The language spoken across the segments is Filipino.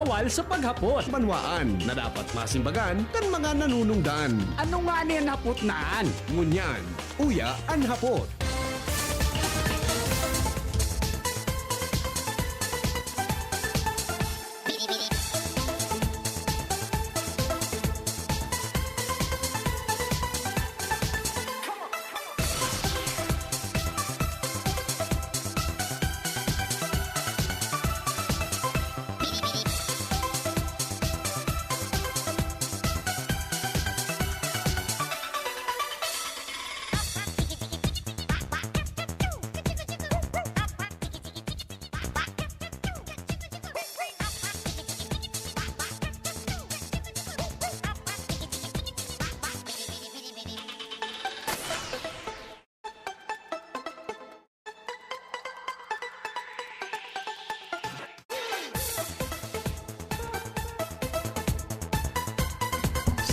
bawal sa paghapot. Banwaan na dapat masimbagan kan mga nanunungdan. Ano nga niyan hapot naan? Ngunyan, uya ang hapot.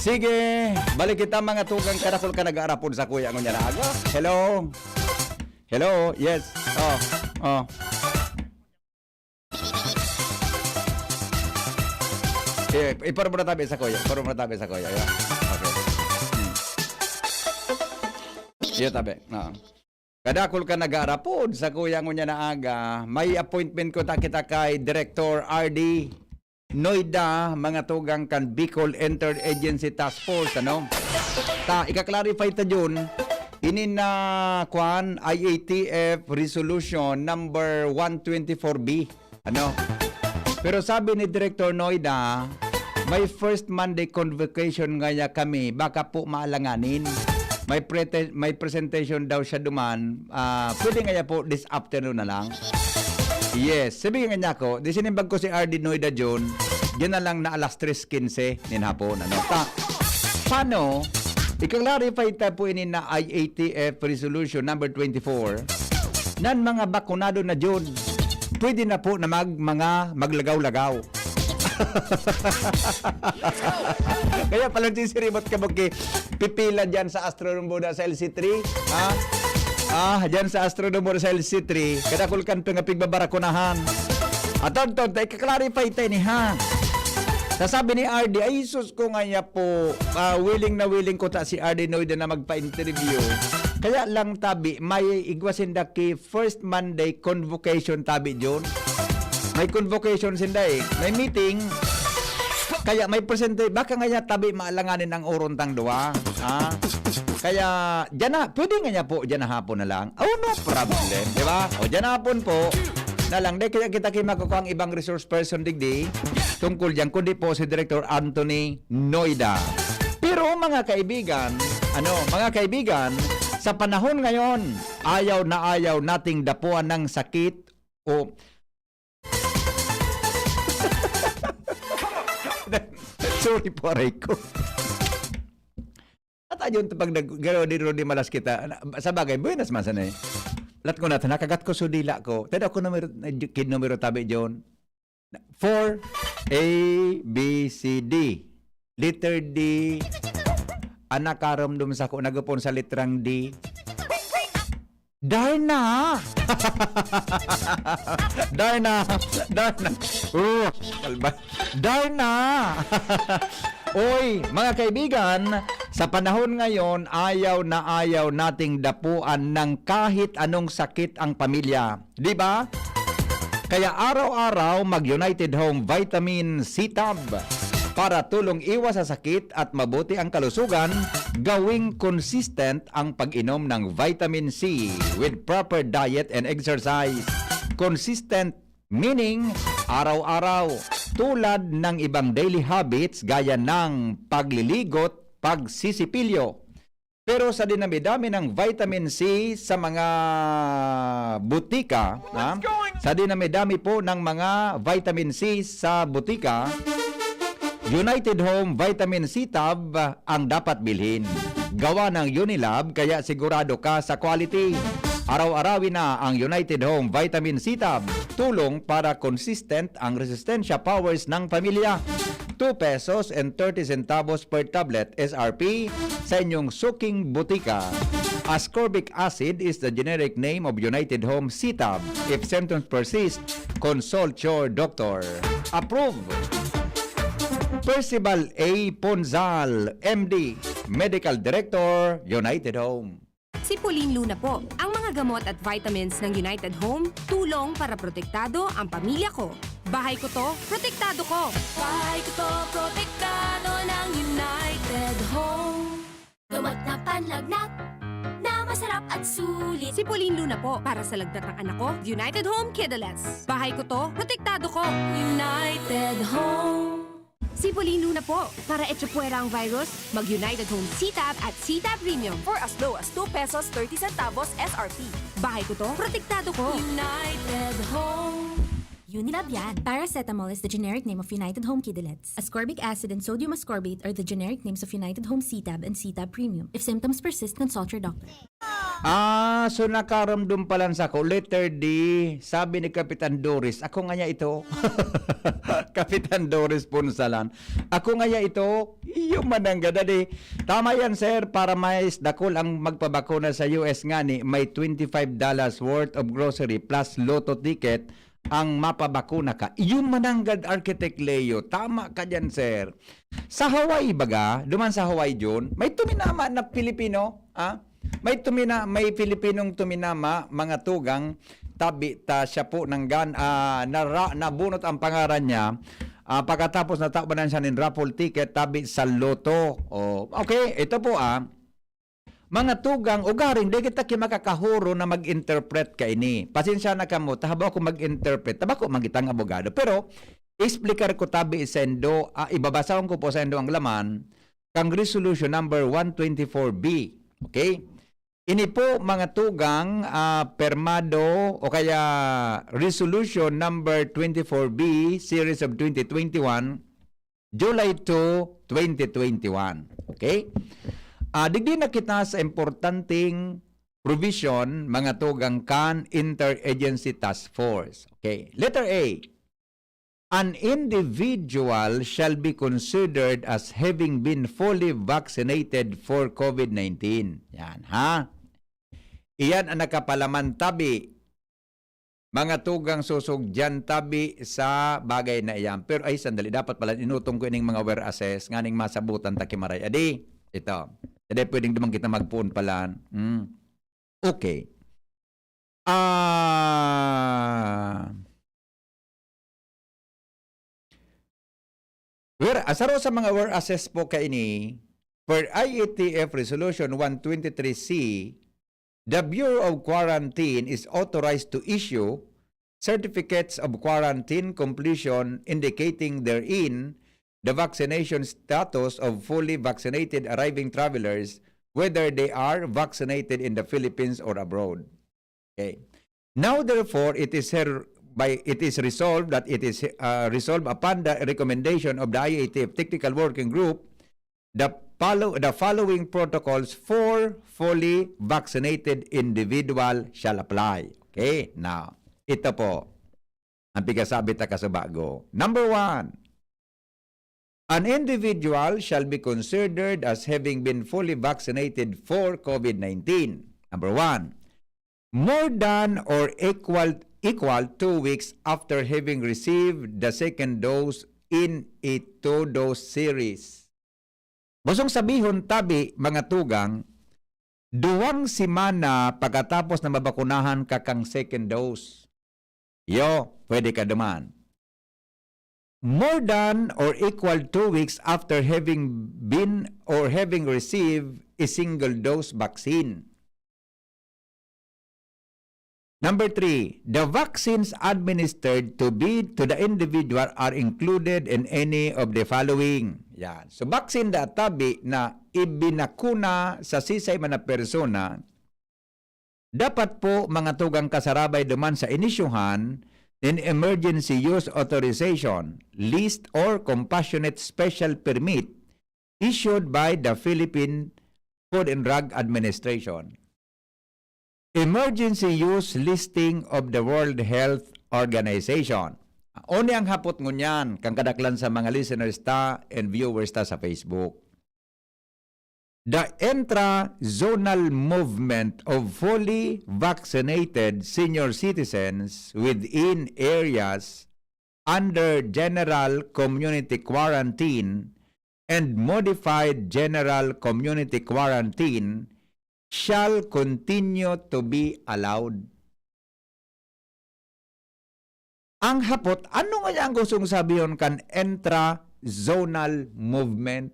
Sige, balik kita mga tugang karakol ka nag-aarapon sa kuya ng aga. Hello? Hello? Yes. Oh. Iparo mo na tabi sa kuya. Yeah. Okay. Iyo tabi. Kadakol ka nag-aarapon sa kuya ng na aga. May appointment ko kita kay Director RD Noida, mga tugang kan Bicol Interagency Task Force, ano? Ika-clarify ta dyan, ini na kuan IATF Resolution number 124B, ano? Pero sabi ni Director Noida, may first Monday convocation ngaya kami, baka po maalanganin. May presentation daw siya duman, pwede ngaya po this afternoon na lang. Yes, sabihin nga niya ko, di sinimbag ko si RD Noida John, yan na lang na alas 3:15 nin hapon. Ano? Paano? I-clarify ta po ini na IATF Resolution number 24 nan mga bakunado na John, pwede na po na mga maglagaw-lagaw. Kaya palang sisiribot ka pipila dyan sa astronomoda sa LC3, ha? Dyan sa astronomer sa LC3, kadakulkan pa nga pigbabarakunahan. At tonton, i-clarify tayo ni ha. Sasabi ni RD, ay sus ko nga po, willing ko ta si RD Noida na magpa-interview. Kaya lang tabi, may igwasinda ki first Monday convocation tabi John. May convocation sinda may meeting. Kaya may presente, baka nga tabi maalanganin ang orontang duwa. Kaya, dyan na, pwede nga niya po, dyan na hapon na lang. Oh, no problem, di ba? O, dyan na hapon po, na lang. Di kaya kita makukuha ang ibang resource person digdi, tungkol dyan, kundi po si Director Anthony Noida. Pero mga kaibigan, sa panahon ngayon, ayaw na ayaw nating dapuan ng sakit o... Sorry po, aray ko. At ayun, pag nag-garo di malas kita, sa bagay, buenas man sana Lat ko natin, nakagat ko sudila ko. Tada ko numero tabi, John. 4, A, B, C, D. Letter D. Anak karamdum sa ko, nagupon sa litrang D. Darna! Darna! Darna! Oy, mga kaibigan, sa panahon ngayon, ayaw na ayaw nating dapuan ng kahit anong sakit ang pamilya. Di ba? Kaya araw-araw mag-United Home Vitamin C Tab para tulong iwas sa sakit at mabuti ang kalusugan, gawing consistent ang pag-inom ng vitamin C with proper diet and exercise. Consistent meaning araw-araw, tulad ng ibang daily habits gaya ng pagliligot, pagsisipilyo. Pero sa dinami-dami ng vitamin C sa mga butika, sa dinami-dami po ng mga vitamin C sa butika, United Home Vitamin C Tab ang dapat bilhin. Gawa ng Unilab, kaya sigurado ka sa quality. Araw-arawin na ang United Home Vitamin C Tab. Tulong para consistent ang resistensya powers ng pamilya. 2 pesos and 30 centavos per tablet SRP sa inyong suking butika. Ascorbic acid is the generic name of United Home C Tab. If symptoms persist, consult your doctor. Approve! Percival A. Ponzal, MD, Medical Director, United Home. Si Pauline Luna po. Ang mga gamot at vitamins ng United Home, tulong para protektado ang pamilya ko. Bahay ko to, protektado ko. Bahay ko to, protektado ng United Home. Gamot na panlagnat, na masarap at sulit. Si Pauline Luna po. Para sa lagnat ng anak ko, United Home Kidalets. Bahay ko to, protektado ko. United Home. Si Pauline Luna po. Para etsapuera ang virus, mag-United Home CTAB at CTAB Premium. For as low as 2 pesos 30 centavos SRP. Bahay ko to, protektado ko. United Home. Unilab yan. Paracetamol is the generic name of United Home Kidalets. Ascorbic acid and sodium ascorbate are the generic names of United Home CTAB and CTAB Premium. If symptoms persist, consult your doctor. So nakaramdam pala sa ko. Letter D, sabi ni Kapitan Doris, ako nga niya ito. Kapitan Doris Punsalan. Ako nga niya ito. Yung manangga dadi. Tama yan, sir, para mais dakol ang magpabakuna sa US nga ni may $25 worth of grocery plus lotto ticket ang mapabakuna ka. Yung mananggad Architect Leo, tama ka dyan, sir. Sa Hawaii baga, duman sa Hawaii June, may tuminama na Pilipino, may Pilipinong tuminama, mga tugang, tabi ta siya po ng nabunot ang pangaran niya, pagkatapos natabanan siya ng raffle ticket, tabi sa loto. Okay, ito po mga tugang, ugaring, di kita makakahuro na mag-interpret ka ini. Pasensya na ka mo, tahaba ako mag-interpret, taba ko magitang abogado. Pero, explicar ko tabi sendo, ibabasaon ko po sendo ang laman, kang resolution number 124B. Okay? Ini po mga tugang, permado, o kaya resolution number 24B, series of 2021, July 2, 2021. Okay? Digdi na kita sa importanteng provision, mga tugang kan Interagency Task Force. Okay. Letter A. An individual shall be considered as having been fully vaccinated for COVID-19. Yan, ha? Iyan ang nakapalaman tabi. Mga tugang susog dyan tabi sa bagay na iyan. Pero ay, sandali, dapat pala inutong ko ining mga whereases, nganing masabutan takimaray. Adi, ito. Hindi pwedeng naman kita magpuon pala. Okay. Asaro sa mga whereases po ka ini, per IATF Resolution 123C, the Bureau of Quarantine is authorized to issue certificates of quarantine completion indicating therein the vaccination status of fully vaccinated arriving travelers, whether they are vaccinated in the Philippines or abroad. Okay. Now, therefore, it is resolved that it is resolved upon the recommendation of the IATF Technical Working Group, the following protocols for fully vaccinated individual shall apply. Okay. Now, ito po ang pigasabi ta kasabago. Number 1. An individual shall be considered as having been fully vaccinated for COVID-19. Number 1, more than or equal 2 weeks after having received the second dose in a 2-dose series. Busong sabihon tabi, mga tugang, 2 semana pagkatapos na mabakunahan ka kang second dose. Pwede ka duman. More than or equal 2 weeks after having been or having received a single dose vaccine. Number 3, the vaccines administered to the individual are included in any of the following. Yan. So, vaccine da tabi na ibinakuna sa sisay man na persona, dapat po mga tugang kasarabay duman sa inisyuhan in emergency use authorization, list or compassionate special permit issued by the Philippine Food and Drug Administration. Emergency use listing of the World Health Organization. Oni ang hapot ngunyan kang kadaklan sa mga listeners ta and viewers ta sa Facebook. The intra-zonal movement of fully vaccinated senior citizens within areas under general community quarantine and modified general community quarantine shall continue to be allowed. Ang hapot, ano nga ang gustong sabihin kan intra-zonal movement?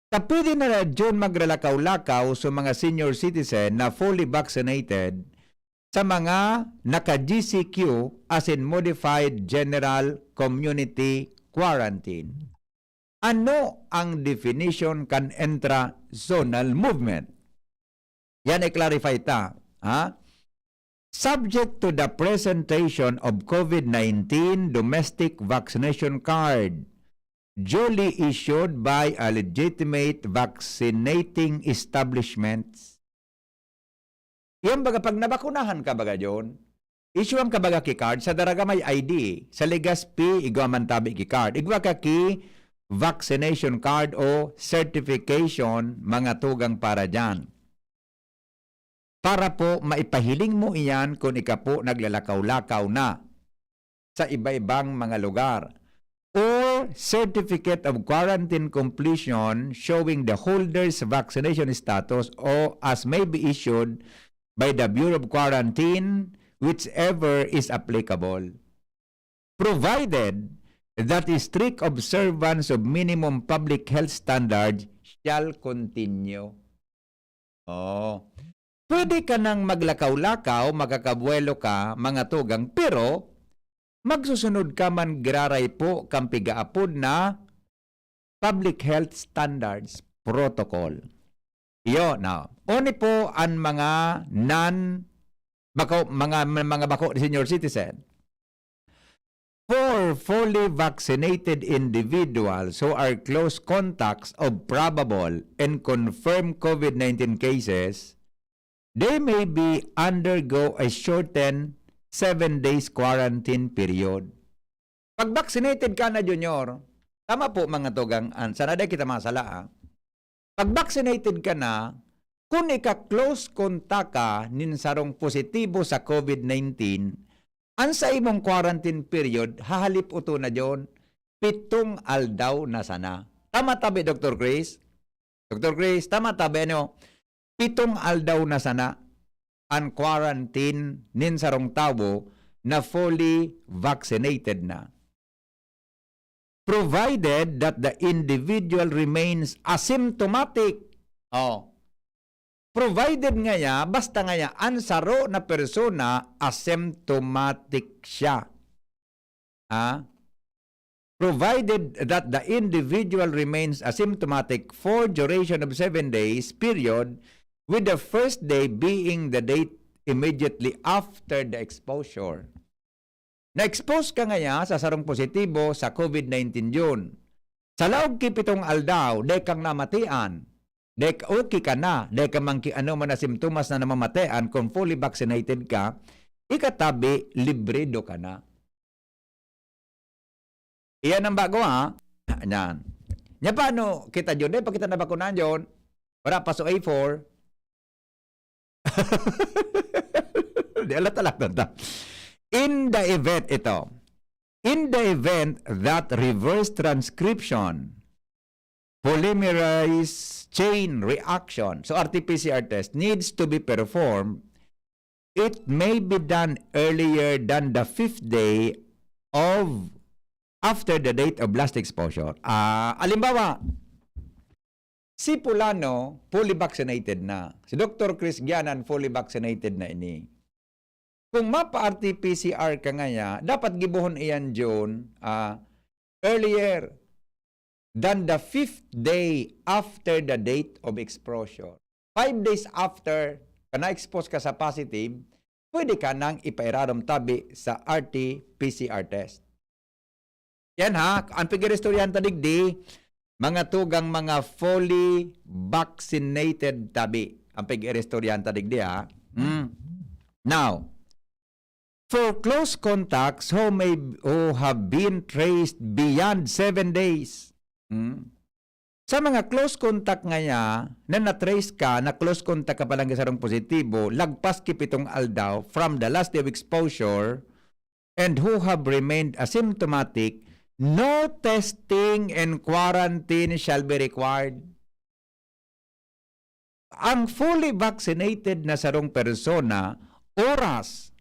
Pwede na dyan magrelakaw-lakaw sa mga senior citizen na fully vaccinated sa mga naka-GCQ as in Modified General Community Quarantine. Ano ang definition kan intra-zonal movement? Yan i-clarify ta. Ha? Subject to the presentation of COVID-19 domestic vaccination card duly issued by a legitimate vaccinating establishments. Yan baga, pag nabakunahan ka baga yun, issuean ka baga ki card, sa daraga may ID, sa Legaspi, igwa man tabi ki card, igwa ka ki vaccination card o certification, mga tugang para dyan. Para po maipahiling mo iyan kung ika po naglalakaw-lakaw na sa iba-ibang mga lugar. Or certificate of quarantine completion showing the holder's vaccination status or as may be issued by the Bureau of Quarantine, whichever is applicable. Provided that the strict observance of minimum public health standards shall continue. Oh. Pwede ka nang maglakaw-lakaw, magkakabuelo ka, mga tugang, pero magsusunod ka man graray po kang pigaapod na public health standards protocol. Iyo, now, oni po ang mga mga bako senior citizen. For fully vaccinated individuals who are close contacts of probable and confirmed COVID-19 cases, they may be undergo a shortened 7 days quarantine period. Pag vaccinated ka na, Junior, tama po mga tugang, sana day kita masala. Pag vaccinated ka na, kung ika-close contact ka nin sarong positibo sa COVID-19, ang sa imong quarantine period, hahalip uto na dyon, 7 aldaw na sana. Tama tabi, Dr. Chris? Dr. Chris, tama tabi, ano? 7 aldaw na sana ang quarantine nin sarong tao na fully vaccinated na. Provided that the individual remains asymptomatic. Oh. Provided nga ya, basta nga ya, ang saro na persona, asymptomatic siya. Provided that the individual remains asymptomatic for duration of 7 days period, with the first day being the date immediately after the exposure. Na-expose ka nga sa sarong positibo sa COVID-19 yun. Sa laog kipitong aldaw, de kang namatian, de okay ka na, de ka mangki ano man na simptomas na namamatian, kung fully vaccinated ka, ikatabi, librido ka na. Iyan ang bago Yan. Nya paano kita yun? De, pag kita nabakunan yun, para pa so A4, di alat-alat. In the event that reverse transcription, polymerase chain reaction, so RT-PCR test needs to be performed, it may be done earlier than the 5th day of after the date of last exposure. Alimbawa, si Pulano, fully vaccinated na. Si Dr. Chris Gianan, fully vaccinated na ini. Kung mapa-RT-PCR ka nga dapat gibuhon iyan dyan earlier than the 5th day after the date of exposure. 5 days after ka na-expose ka sa positive, pwede ka nang ipairaram tabi sa RT-PCR test. Yan ang pigiristoryan tadigdi, mga tugang mga fully vaccinated tabi. Ang pigiristoryan tadigdi Now, for close contacts who have been traced beyond 7 days. Sa mga close contact nga na na-trace ka, na close contact ka palang sarong positibo, lagpas ki 7 aldaw from the last day of exposure, and who have remained asymptomatic, no testing and quarantine shall be required. Ang fully vaccinated na sarong persona, oras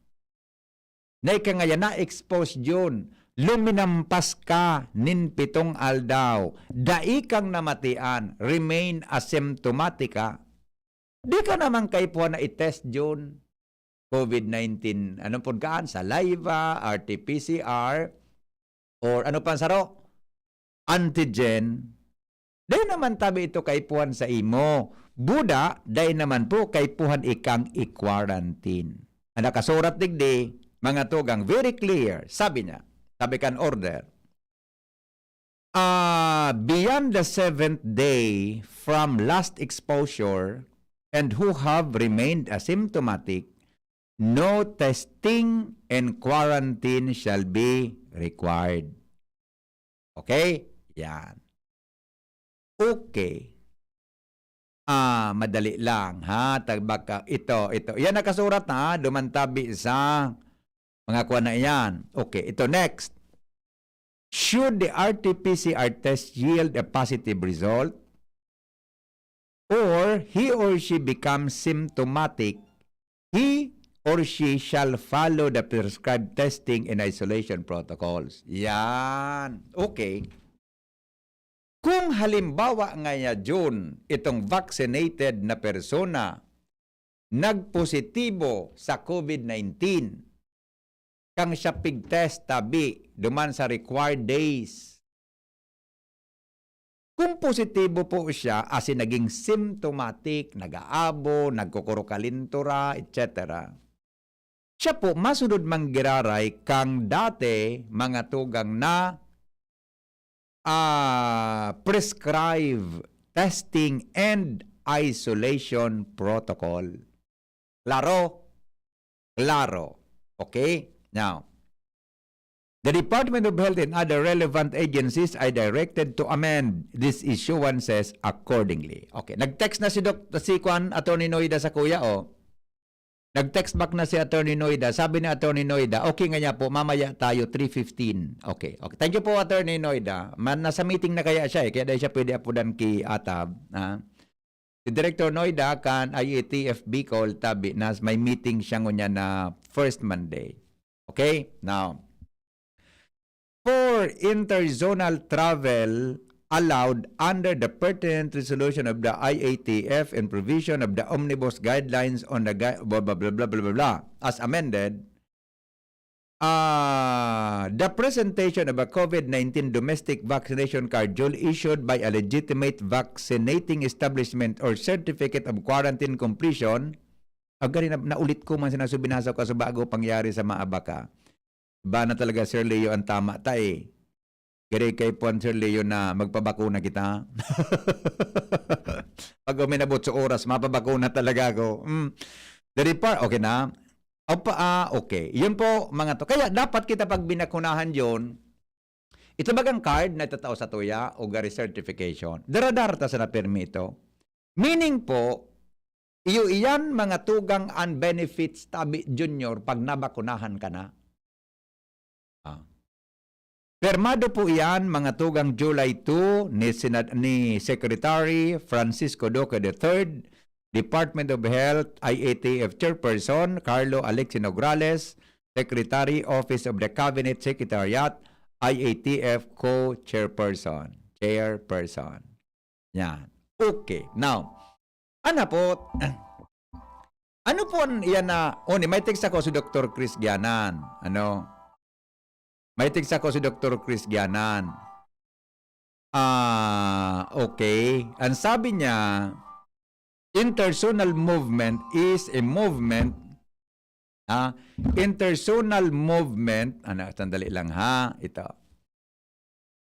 na ikangaya na-expose yun, luminampas ka nin 7 aldaw, daikang namatian, remain asymptomatic ka. Di ka naman kay po na i-test yun. COVID-19, anong pagkaan? Saliva, RT-PCR, or ano pa saro? Antigen. Dahil naman tabi ito kaipuhan sa imo. Buda, dahil naman po kaipuhan ikang i-quarantine. Ang nakasurat digdi, mga tugang, very clear. Sabi niya, sabi kan order, beyond the 7th day from last exposure and who have remained asymptomatic, no testing and quarantine shall be required. Okay? Yan. Okay. Madali lang, ha? Tagbaka, ito. Yan nakasurat na, dumantabi sa mga kuha na yan. Okay, ito next. Should the RT-PCR test yield a positive result, or he or she becomes symptomatic, he or she shall follow the prescribed testing and isolation protocols. Yan. Okay. Kung halimbawa ngaya June, itong vaccinated na persona nagpositibo sa COVID-19, kang siya pig-test tabi, duman sa required days. Kung positibo po siya, as in naging symptomatic, nag-aabo, nagkukurukalintura, etc., siya po masunod manggiraray kang dati mga tugang na prescribe testing and isolation protocol. Klaro? Klaro. Okay? Now, the Department of Health and other relevant agencies are directed to amend these issuances accordingly. Okay. Nag-text na si Attorney Noida sa kuya, Nag-text back na si Attorney Noida. Sabi ni Attorney Noida, okay nga niya po, mamaya tayo 3:15. Okay. Thank you po, Attorney Noida. Nasa meeting na kaya siya kaya dahil siya pwede apudan ki Atab. Si Director Noida kan IATF Bicol tabi na may meeting siya ngunya na first Monday. Okay? Now, for interzonal travel allowed under the pertinent resolution of the IATF and provision of the omnibus guidelines on the blah, blah, blah, blah, blah, blah, blah, as amended, the presentation of a COVID-19 domestic vaccination card duly issued by a legitimate vaccinating establishment or certificate of quarantine completion, agad na ulit ko man sinasubinasa ko sa bago pangyari sa maabaka. Ba na talaga Sir Leo ang tama tayo Gari kay Puan Sir Leo na magpabakuna kita. Pag uminabot sa oras, mapabakuna talaga ako. Okay na? Okay. Yun po mga to. Kaya dapat kita pag binakunahan yun, ito bagang card na itatao sa tuya o gari certification. Daradarta sa na-permito. Meaning po, iyan mga tugang and benefits tabi junior pag nabakunahan ka na. Permado po iyan mga tugang July 2 ni Secretary Francisco Duque III, Department of Health, IATF Chairperson Carlo Alexis Nograles, Secretary Office of the Cabinet Secretariat, IATF Co-Chairperson. Chairperson. Yan. Okay. Now, ano po yan na, may text ako si Dr. Chris Gianan. May text ako si Dr. Chris Gianan. Okay. Ang sabi niya, interzonal movement is a movement. Interzonal movement, sandali lang ha, ito.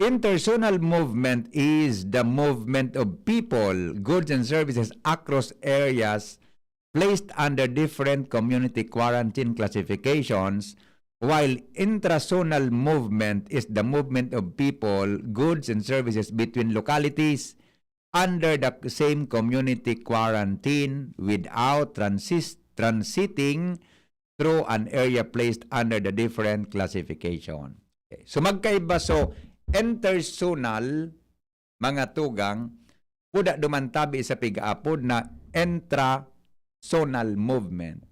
Interzonal movement is the movement of people, goods and services across areas placed under different community quarantine classifications, while intrazonal movement is the movement of people, goods, and services between localities under the same community quarantine without transiting through an area placed under the different classification. Okay. So magkaiba. So interzonal, mga tugang, puda dumantabi sa pigaapod na intra-zonal movement.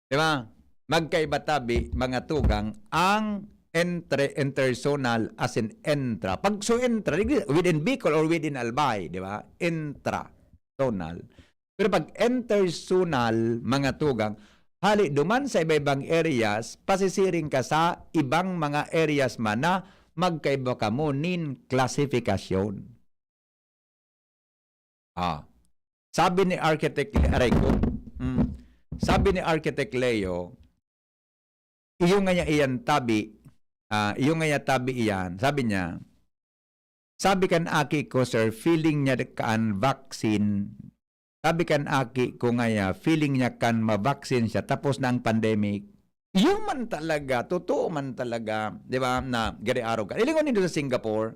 Diba? Magkaiba tabi, mga tugang, ang interzonal as in intra. Pag so intra, within Bicol or within Albay, di ba? Intra-zonal. Pero pag interzonal, mga tugang, hali duman sa iba-ibang areas, pasisiring ka sa ibang mga areas man na magkaiba ka mo nin klasifikasyon. Sabi ni Architect sabi ni Architect Leo, iyo nga niya iyan tabi, sabi niya, sabi kan aki ko, sir, feeling niya kaan vaccine, sabi kan aki ko nga feeling niya kan mabaksin siya, tapos na ang pandemic. Iyo man talaga, totoo man talaga, di ba, na gari araw ka. Ilingon nito sa Singapore.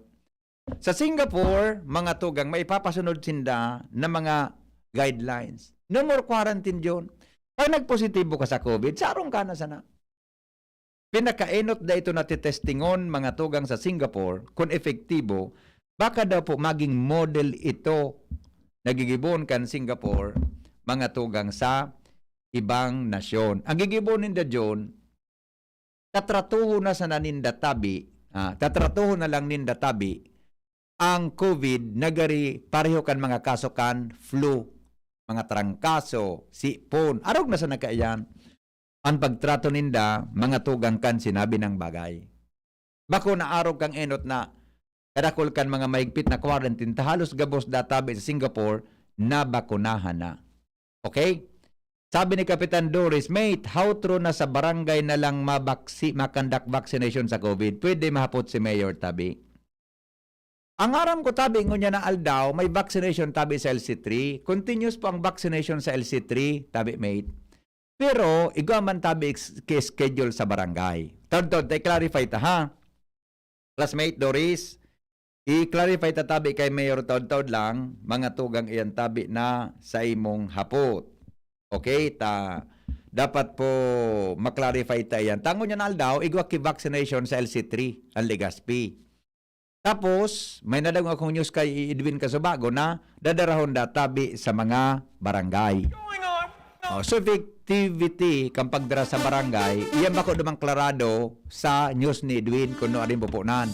Sa Singapore, mga tugang, may ipapasunod sinda na mga guidelines. No more quarantine yun. Pag nagpositibo ka sa COVID, sarong ka na sana. Pinakainot na ito natitestingon, mga tugang sa Singapore, kung efektibo, baka daw po maging model ito nagigibon kan Singapore, mga tugang sa ibang nasyon. Ang gigibonin da John, tatratuho na sa naninda tabi, tatratuho na lang ninda tabi, ang COVID nagari pareho kan mga kaso kan flu, mga trangkaso, sipon, arog na sa nakaiyan. Ang pagtrato ninda, mga tugang kan sinabi ng bagay. Bako na arog kang enot na kadakol kan mga maigpit na quarantine, halos gabos databi sa Singapore na bakunahan na. Okay? Sabi ni Kapitan Doris, mate, how true na sa barangay na lang makandak vaccination sa COVID? Pwede mahapot si Mayor tabi. Ang aram ko tabi ngunya na aldaw, may vaccination tabi sa LC3. Continuous po ang vaccination sa LC3, tabi mate. Pero, igaman tabi schedule sa barangay. Third, i-clarify ta ha. Classmate Doris, i-clarify ta tabi kay Mayor Tod lang, mga tugang iyan tabi na sa imong hapot. Okay, dapat po maklarify ta yan. Tango niya na aldaw, igwa ki-vaccination sa LC3, ang Legazpi. Tapos, may nadang akong news kay Edwin Casubago na dadarahon databi sa mga barangay. So, effectivity kang pagdara sa barangay, iyan ba ko dumang klarado sa news ni Edwin kung no adin pupunan.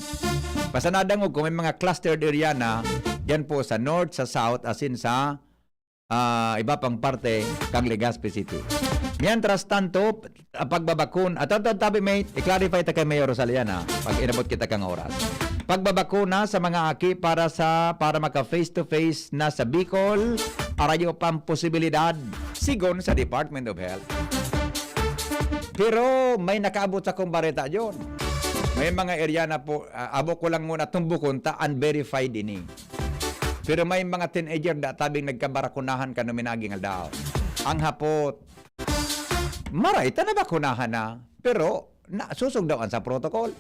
Pasanadang kung may mga clustered area na, dyan po sa north, sa south, as in sa iba pang parte kang Legazpi City. Mientras tanto, pagbabakun, at tabi mate, i-clarify ta kay Mayor Rosaliana pag inabot kita kang oras. Pagbabakuna sa mga aki para maka face to face na sa Bicol, arayo pang posibilidad sigon sa Department of Health. Pero may nakaabot sa kong bareta yon. May mga area na po, abo ko lang muna tumbukon ta unverified ini. Pero may mga teenager da tabing nagkabarakunahan ka numinaging aldaw. Ang hapot, maray, na bakunahan na. Pero, susugdawan sa protocol.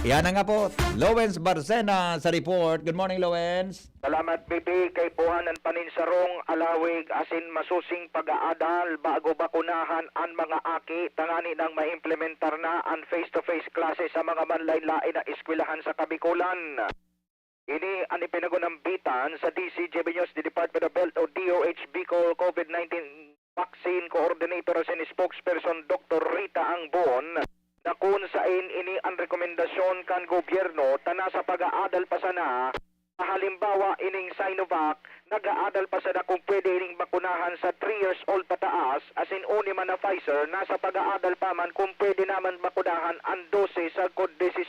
Yan nga po, Lowens Barcena sa report. Good morning, Lowens. Salamat, baby, kay Buhanan Paninsarong, Alawig, asin masusing pag-aadal bago bakunahan ang mga aki, tangani nang maimplementar na ang face-to-face classes sa mga manlain-lain na eskwelahan sa Kabikulan. Ini ang ipinagunambitan sa DZGB News, the Department of Health o DOH Bicol COVID-19 Vaccine Coordinator and Spokesperson Dr. Rita Angbon, na kung saan ini ang rekomendasyon kan gobyerno tana sa pag-aadal pa sana, halimbawa ining Sinovac, nag-aadal pa sana kung pwede ining bakunahan sa 3 years old pataas, as in uni man na Pfizer, nasa pag-aadal pa man kung pwede naman bakunahan ang 12 sa kod 17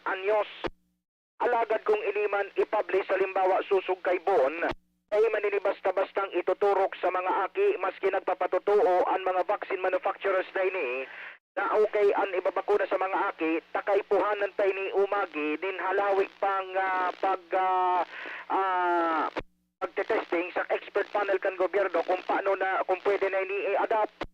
anyos. Alagad kung iliman ipublish halimbawa susug kay Bon, ay manini basta-bastang ituturok sa mga aki maski nagpapatutuo ang mga vaccine manufacturers na ini, na okay ang ibabakuna sa mga aki, takay puhanan tayo ni umagi, din halawig pang pagtetesting sa expert panel kan gobyerno kung paano na, kung pwede na ini-adapt.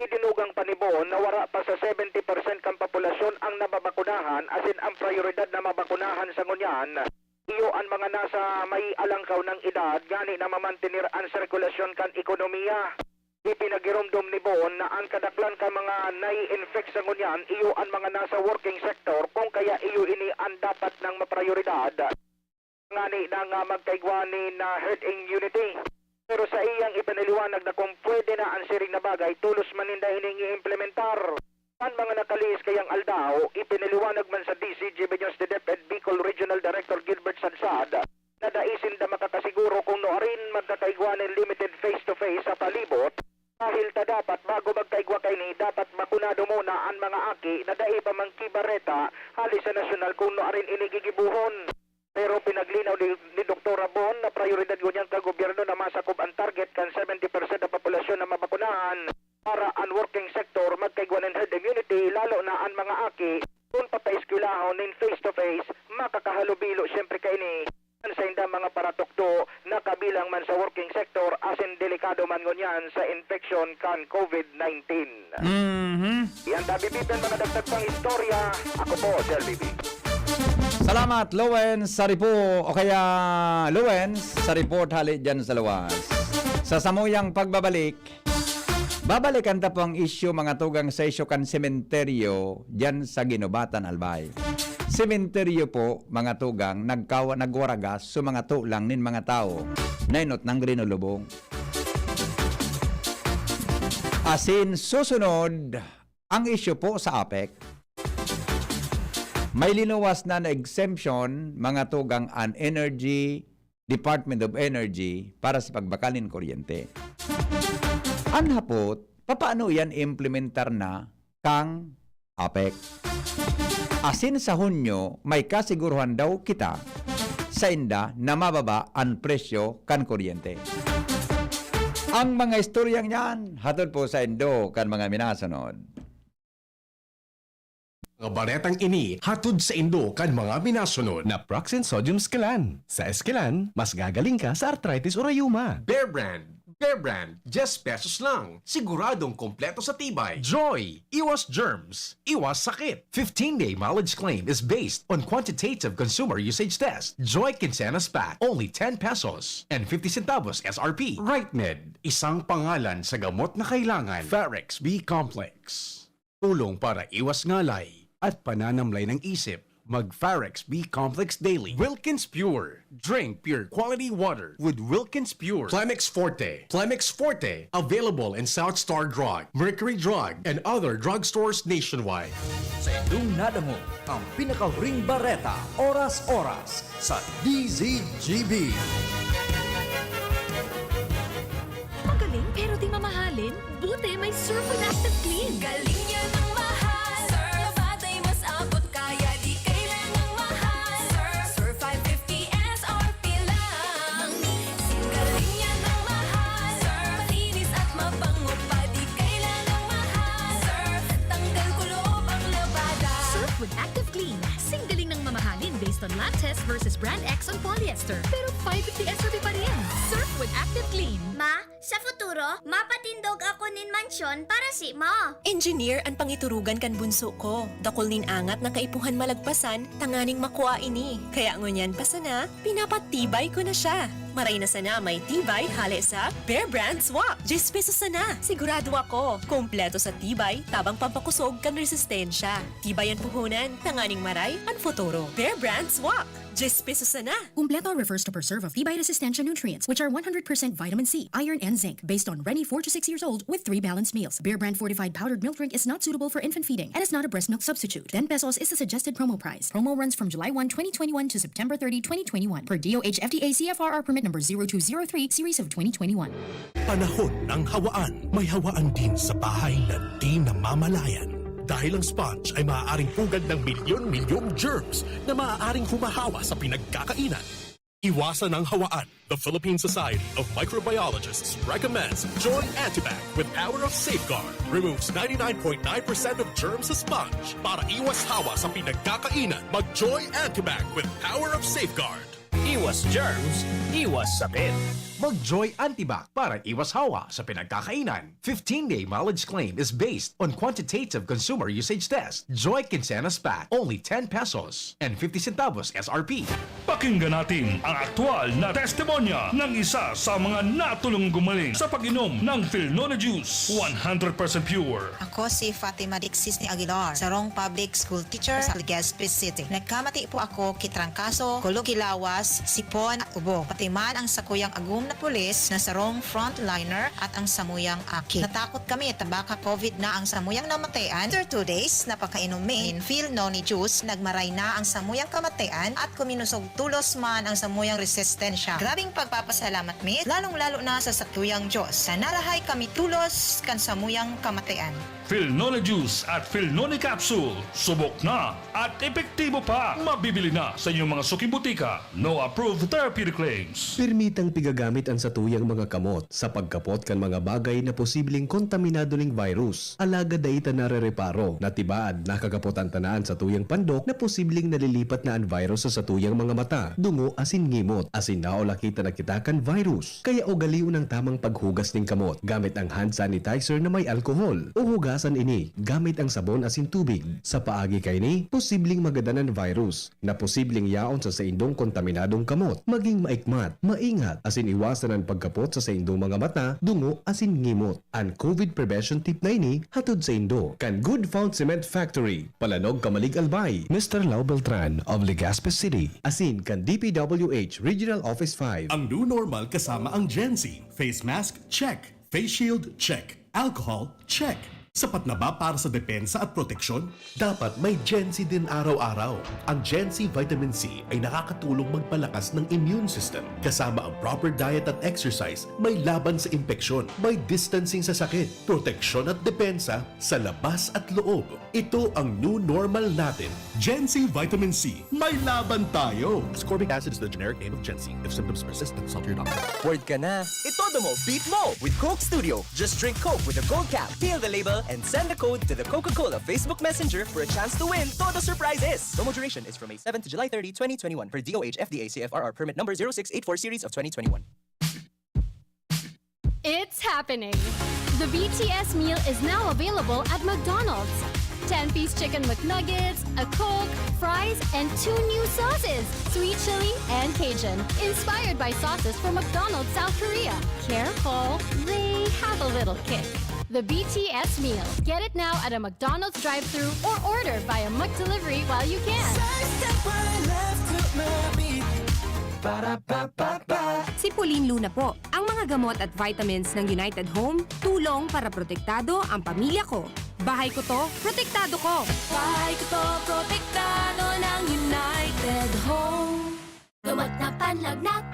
Idinugang panibon na wala pa sa 70% kang populasyon ang nababakunahan, as in ang prioridad na mabakunahan sa ngunyan, iyo ang mga nasa may alangkaw ng edad, gani na mamantinir ang sirkulasyon kan ekonomiya. Ipinagirumdum ni Bon na ang kadaklan ka mga nai-infect sa ngunyan iyo ang mga nasa working sector kung kaya iyo ini ang dapat ng maprioridad ngani na nga magkaigwani na herd immunity. Pero sa iyang ipinaliwanag na kung pwede na ang siring na bagay tulos maninda hiningi implementar. Ang mga nakalis kayang aldaw, ipinaliwanag man sa DZGB News de DepEd Bicol Regional Director Gilbert Sadsad na daisin na makakasiguro kung noorin magkakaigwanin limited face-to-face sa palibot dahil ta dapat bago magkaigwa kay ni dapat makunado muna ang mga aki na dai pa mang kibareta halis sa nasyonal kung noorin inigigibuhon. Pero pinaglinaw ni Dr. Bon na prioridad ko niyang kagobyerno na masakop ang target kan 70% ng populasyon na mabakunahan para ang working sector magkaigwanan herd immunity lalo na ang mga aki kung papaiskwilahon in face-to-face makakahalubilo siyempre kay ni sa inda mga paratokdo na kabilang man sa working sector asin delikado man ngunyan sa infection kan COVID-19. Yan tabibitan mga dagdag pang istorya. Ako po, Sir Bibi. Salamat, Lowens, sa report, o kaya Lowens, sa report hali dyan sa luwas. Sa samuyang pagbabalik, babalikan ta po ang issue mga tugang sa isyo kan sementeryo dyan sa Ginubatan, Albay. Sementeryo po, mga tugang, nagwaragas sa mga tulang nin mga tao na inot ng grinulubong. Asin susunod, ang issue po sa APEC, may linuwas na exemption mga tugang an Energy, Department of Energy para sa pagbakalin kuryente. Ang hapot, paano yan implementar na kang APEC? Asin sa Hunyo, may kasiguruhan daw kita sa inda na mababa ang presyo kan kuryente. Ang mga istoryang yan, hatod po sa indo kan mga minasunod. Mga baretang ini, hatod sa Indo kan mga minasunod. Naproxen Sodium Esquilan. Sa Esquilan, mas gagaling ka sa arthritis o rayuma. Bear Brand, 10 pesos lang. Siguradong kompleto sa tibay. Joy, iwas germs, iwas sakit. 15-day mileage claim is based on quantitative consumer usage test. Joy Quincenas Pack, only 10 pesos. And 50 centavos SRP. RightMed, isang pangalan sa gamot na kailangan. Farex B Complex, tulong para iwas ngalay at pananamlay ng isip. Mag-Farex B Complex Daily. Wilkins Pure. Drink pure quality water with Wilkins Pure. Plemix Forte. Available in South Star Drug, Mercury Drug, and other drugstores nationwide. Sa inyong nadamo ang pinakahuring bareta, oras-oras sa DZGB. Magaling pero di mamahalin? Buti may Surf and Active Clean. Galing niya ng mahal. Surf at ay mas abot kaya di kailangang mahal. Surf 550 SRP lang. Galing niya ng mahal. Surf malinis at mabango pa di kailangang mahal. Surf tanggal kulob ang labada. Surf with Active Clean. Singgaling ng mamahalin based on lab test versus brand X on polyester. Pero 550 SRP pa rin. Surf with Active Clean. Ma, sa futuro, mapatindog ako nin mansyon para si mo. Engineer ang pangiturugan kan bunso ko. Dakol nin angat na kaipuhan malagpasan, tanganing makuha ini. Kaya ngunyan pa sana, pinapatibay ko na siya. Maray na sana may tibay hali sa Bear Brand Swak. 10 pesos sana. Sigurado ako. Kompleto sa tibay, tabang pampakusog kan resistensya. Tibay ang puhunan, tanganing maray, ang futuro. Bear Brand Swak. 10 pesos sana. Kumpleto refers to preserve of tibay resistensya nutrients, which are 100% vitamin C, iron, and zinc, based on Rennie 4 to 6 years old with 3 balanced meals. Bear Brand fortified powdered milk drink is not suitable for infant feeding and is not a breast milk substitute. 10 pesos is the suggested promo price. Promo runs from July 1, 2021 to September 30, 2021 per DOH FDA CFRR permit number 0203 series of 2021. Panahon ng hawaan. May hawaan din sa bahay na di namamalayan. Dahil ang sponge ay maaaring pugad ng milyon-milyong germs na maaaring humahawa sa pinagkakainan. Iwasan ang hawaan. The Philippine Society of Microbiologists recommends Joy Antibac with Power of Safeguard. Removes 99.9% of germs sa sponge. Para iwas hawa sa pinagkakainan, mag-Joy Antibac with Power of Safeguard. Iwas germs, iwas sakit. mag-Joy Antibac para iwas hawa sa pinagkakainan. 15-day mileage claim is based on quantitative consumer usage test. Joy Quincenas Pack, only 10 pesos and 50 centavos SRP. Pakinggan natin ang aktwal na testimonya ng isa sa mga natulong gumaling sa pag-inom ng Philnona Juice. 100% pure. Ako si Fatima Dixis ni Aguilar, sarong public school teacher sa Legazpi City. Nagkamati po ako kitrangkaso, kulugilawas, sipon at ubo. Pati man ang sakuyang agum na pulis na sarong frontliner at ang samuyang aki. Natakot kami tabaka COVID na ang samuyang namatayan. After 2 days, napakainumin Philnona Juice, nagmaray na ang samuyang kamatayan at kuminusog tulos man ang samuyang resistensya. Grabing pagpapasalamat mi, lalong-lalo na sa sakuyang Diyos. Sa nalahay kami tulos kan samuyang kamatayan. Philnona Juice at Philnona Capsule. Subok na at epektibo pa. Mabibili na sa inyong mga suking butika. No approved therapeutic claims. Permitang pigagamit ang satuyang mga kamot sa pagkapot kan mga bagay na posibleng kontaminado ning virus. Alaga dayta narereparo na tibaad nakakapot ang tanaan sa tuyang pandok na posibleng nalilipat na ang virus sa satuyang mga mata, dungo asin ngimot, asin naola kita nakitakan virus. Kaya ugaliw ng tamang paghugas ning kamot gamit ang hand sanitizer na may alkohol o hugasan ini gamit ang sabon asin tubig. Sa paagi kay ni, posibleng magadanan virus na posibleng yaon sa saindong kontaminadong kamot. Maging maikmat, maingat asin iwasan ang pagkapot sa saindong mga mata, dungo asin ngimot. Ang COVID prevention tip na ini hatod sa indo kan Good Found Cement Factory, Palanog, Kamalig, Albay, Mr. Lau Beltran of Legazpi City, asin kan DPWH Regional Office 5. Ang new normal kasama ang Gen Z. Face mask, check. Face shield, check. Alcohol, check. Sapat na ba para sa depensa at proteksyon? Dapat may Gen Z din araw-araw. Ang Gen Z Vitamin C ay nakakatulong magpalakas ng immune system. Kasama ang proper diet at exercise, may laban sa impeksyon, may distancing sa sakit, proteksyon at depensa sa labas at loob. Ito ang new normal natin. Gen Z Vitamin C. May laban tayo! Ascorbic acid is the generic name of Gen Z. If symptoms persist, consult your doctor. Word ka na. Itodo mo, beat mo with Coke Studio. Just drink Coke with a gold cap, peel the label, and send the code to the Coca-Cola Facebook Messenger for a chance to win Todo surprises. Promo duration is from May 7 to July 30, 2021 for DOH FDA CFRR permit number 0684 series of 2021. It's happening! The BTS meal is now available at McDonald's. 10-piece chicken McNuggets, a Coke, fries, and 2 new sauces, sweet chili and Cajun, inspired by sauces from McDonald's South Korea. Careful, they have a little kick. The BTS meal. Get it now at a McDonald's drive-thru or order via McDelivery while you can. Si Pauline Luna po, ang mga gamot at vitamins ng United Home, tulong para protektado ang pamilya ko. Bahay ko to, protektado ko. Bahay ko to, protektado ng United Home. Gamot na panlagnat,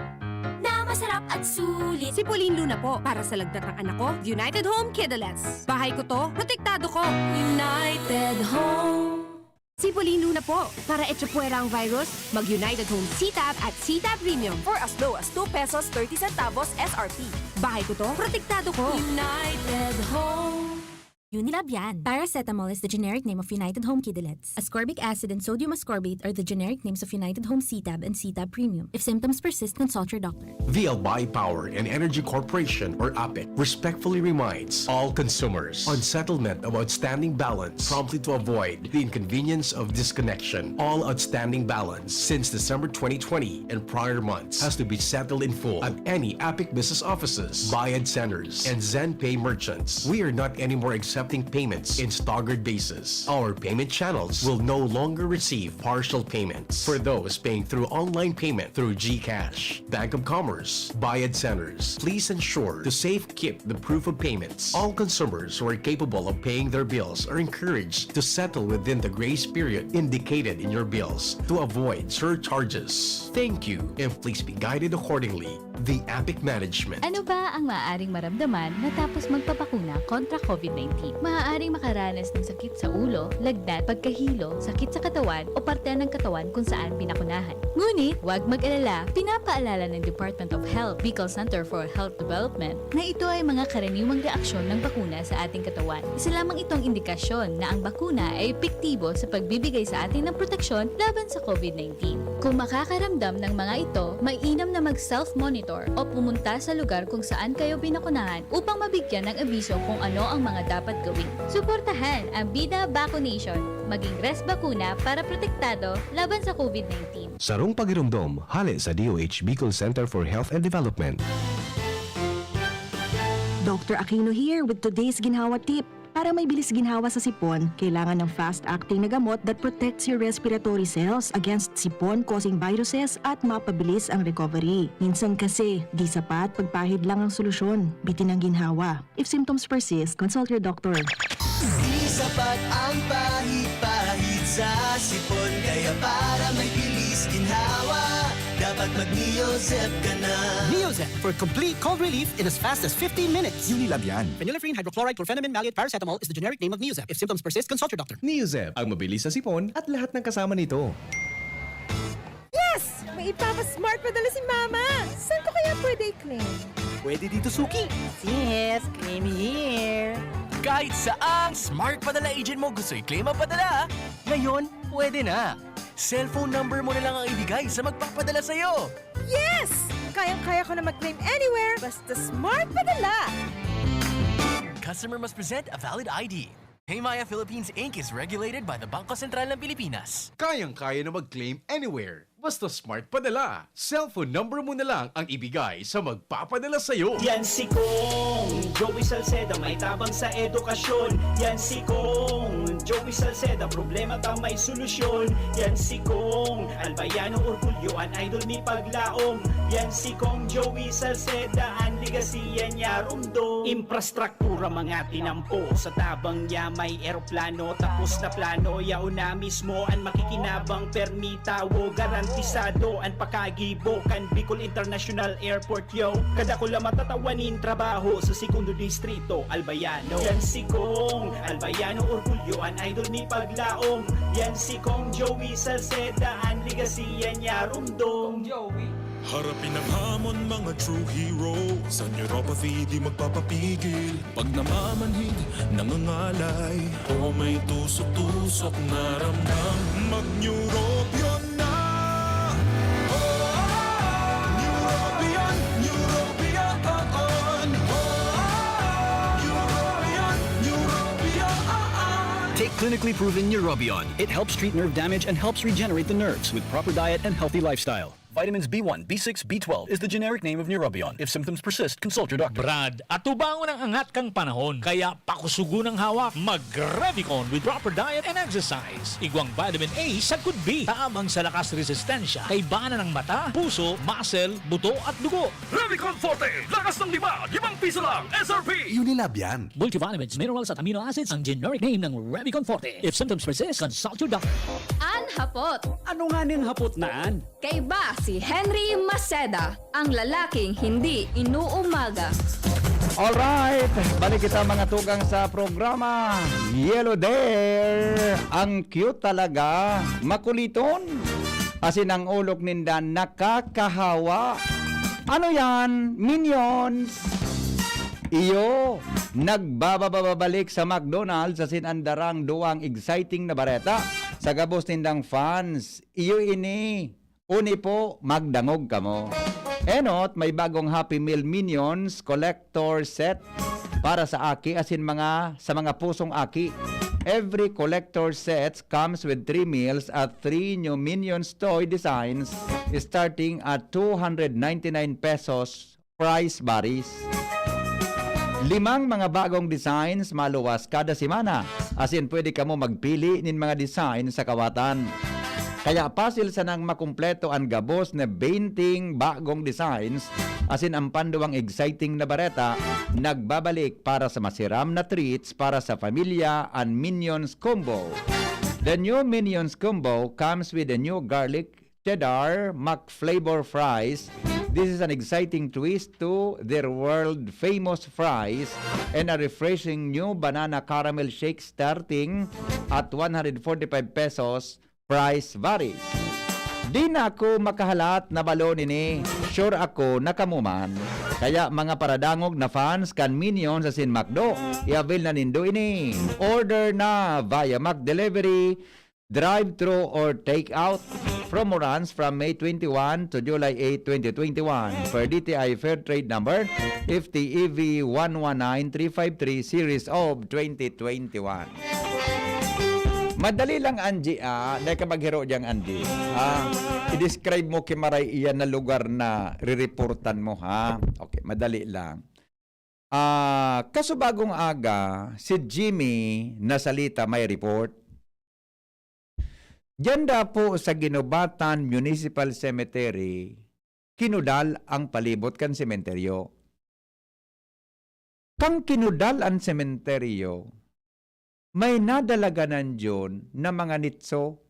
na masarap at sulit. Si Pauline Luna po, para sa lagnat ng anak ko, United Home Kidulets. Bahay ko to, protektado ko. United Home. Si Pauline Luna po, para etsapuera ang virus, mag-United Home CTAB at CTAB Premium for as low as 2 pesos 30 centavos SRP. Bahay ko to, protektado ko. United Home. Unilab yan. Paracetamol is the generic name of United Home Kidulets. Ascorbic acid and sodium ascorbate are the generic names of United Home CTAB and CTAB Premium. If symptoms persist, consult your doctor. The Albay Power and Energy Corporation, or APEC, respectfully reminds all consumers on settlement of outstanding balance promptly to avoid the inconvenience of disconnection. All outstanding balance since December 2020 and prior months has to be settled in full at any APEC business offices, Bayad centers, and ZenPay merchants. We are not anymore accepting payments in staggered basis. Our payment channels will no longer receive partial payments for those paying through online payment through GCash, Bank of Commerce, Bayad centers. Please ensure to safe keep the proof of payments. All consumers who are capable of paying their bills are encouraged to settle within the grace period indicated in your bills to avoid surcharges. Thank you, and please be guided accordingly. The APEC Management. Ano ba ang maaaring maramdaman matapos magpapakuna kontra COVID-19? Maaaring makaranas ng sakit sa ulo, lagnat, pagkahilo, sakit sa katawan o parte ng katawan kung saan pinakunahan. Ngunit, huwag mag-alala, pinapaalala ng Department of Health, Bicol Center for Health Development, na ito ay mga karaniwang reaksyon ng bakuna sa ating katawan. Isa lamang itong indikasyon na ang bakuna ay epektibo sa pagbibigay sa atin ng proteksyon laban sa COVID-19. Kung makakaramdam ng mga ito, mainam na mag-self-monitor o pumunta sa lugar kung saan kayo binakunahan upang mabigyan ng abiso kung ano ang mga dapat gawin. Suportahan ang Bida Vaccination, maging rest bakuna para protektado laban sa COVID-19. Sarong pagirumdom, hali sa DOH Bicol Center for Health and Development. Dr. Aquino here with today's ginhawa tip. Para may bilis ginhawa sa sipon, kailangan ng fast-acting na gamot that protects your respiratory cells against sipon-causing viruses at mapabilis ang recovery. Minsan kasi, di sapat pagpahid lang ang solusyon. Bitin ang ginhawa. If symptoms persist, consult your doctor. Di sapat ang pahid-pahid sa sipon, kaya para may bilis ginhawa, dapat mag-Neozep ka na. Neozep for complete cold relief in as fast as 15 minutes. Unilab yan. Phenylephrine, hydrochloride, chlorpheniramine, maleate, paracetamol is the generic name of Neozep. If symptoms persist, consult your doctor. Neozep, ang mabilis sa sipon at lahat ng kasama nito. Yes! May ipapa-smart padala si Mama! Saan ko kaya pwede i-claim? Pwede dito, Suki. Yes, claim here. Kahit saang smart padala agent mo gusto i-claim ang padala, ngayon pwede na. Cellphone number mo na lang ang ibigay sa magpapadala sa'yo. Yes! Kayang-kaya ko na mag-claim anywhere basta smart padala. Customer must present a valid ID. Paymaya Philippines Inc. is regulated by the Bangko Sentral ng Pilipinas. Kayang-kaya na mag-claim anywhere. Basta smart padala. Cellphone number mo na lang ang ibigay sa magpapadala sa'yo. Yan si Kong Joey Salceda, may tabang sa edukasyon. Yan si Kong Joey Salceda, problema ta may solusyon. Yan si Kong Albayano Orgulyo, an idol ni paglaom. Yan si Kong Joey Salceda, ang ligasiya niya rumdo. Infrastruktura mga tinampo, sa tabang niya may eroplano. Tapos na plano, yauna mismo ang makikinabang permita. Wo garantisado ang pakagibo kan Bicol International Airport yo. Kada ko lang matatawanin trabaho sa segundo distrito Albayano. Yan si Kong Albayano Orgulyo, an idol ni paglaom. Yan si Kong Joey Salceda, ang ligasiya niya rumdo. Harapin ang hamon, mga true hero. Sa neuropathy di magpapapigil. Pag namamanhid, nangangalay, o may tusok-tusok na ramdam, mag-neurobion na. Neurobion, neurobion. Take clinically proven Neurobion. It helps treat nerve damage and helps regenerate the nerves with proper diet and healthy lifestyle. Vitamins B1, B6, B12 is the generic name of Neurobion. If symptoms persist, consult your doctor. Brad, atubangon ang angat kang panahon. Kaya pakusugo ng hawak, mag-Revicon with proper diet and exercise. Igwang vitamin A sa could be. Taabang sa lakas resistensya. Kay bana ng mata, puso, muscle, buto at dugo. Revicon Forte! Lakas ng liba! 5 piso lang! SRP! Unilab yan. Multivitamins, minerals at amino acids ang generic name ng Revicon Forte. If symptoms persist, consult your doctor. An Hapot. Ano nga ning hapot naan? Kay ba si Henry Maceda, ang lalaking hindi inuumaga. Alright, balik kita mga tugang sa programa. Yellow there. Ang cute talaga. Makuliton. Asin ang ulok ninda nakakahawa. Ano yan? Minions. Iyo, nagbabababalik sa McDonald's asin andarang duwang exciting na bareta sa gabos nindang fans. Iyo ini. Uni po, magdangog ka mo. Enot, may bagong Happy Meal Minions collector set para sa aki asin sa mga pusong aki. Every collector set comes with 3 meals at 3 new Minions toy designs starting at 299 pesos price varies. 5 mga bagong designs maluwas kada semana. Asin pwede ka mo magpili nin mga design sa kawatan. Kaya pasil sa nang makumpleto ang gabos na 20 bagong designs asin ang panduwang exciting na bareta nagbabalik para sa masiram na treats para sa pamilya and Minions Combo. The new Minions Combo comes with a new garlic cheddar McFlavor fries This is an exciting twist to their world-famous fries and a refreshing new banana caramel shake starting at 145 pesos. Price varies. Di na ako makahalat na balon ini. Sure ako nakamuman. Kaya mga paradangog na fans kan Minion sa Sin Macdo, i-avail na nindo ini. Order na via Mac Delivery, drive-thru or take-out. Promo runs from May 21 to July 8, 2021 per DTI Fair Trade Number FTEV 119353 Series of 2021. Madali lang, Angie, dahil ka maghiro diyang, Angie. I-describe mo kimaray iyan na lugar na re-reportan mo, ha? Okay, madali lang. Kaso bagong aga, si Jimmy na salita may report. Diyan po sa Ginobatan Municipal Cemetery, kinudal ang palibot kan sementeryo. Kang kinudal ang sementeryo, may nadalaganan dyan na mga nitso.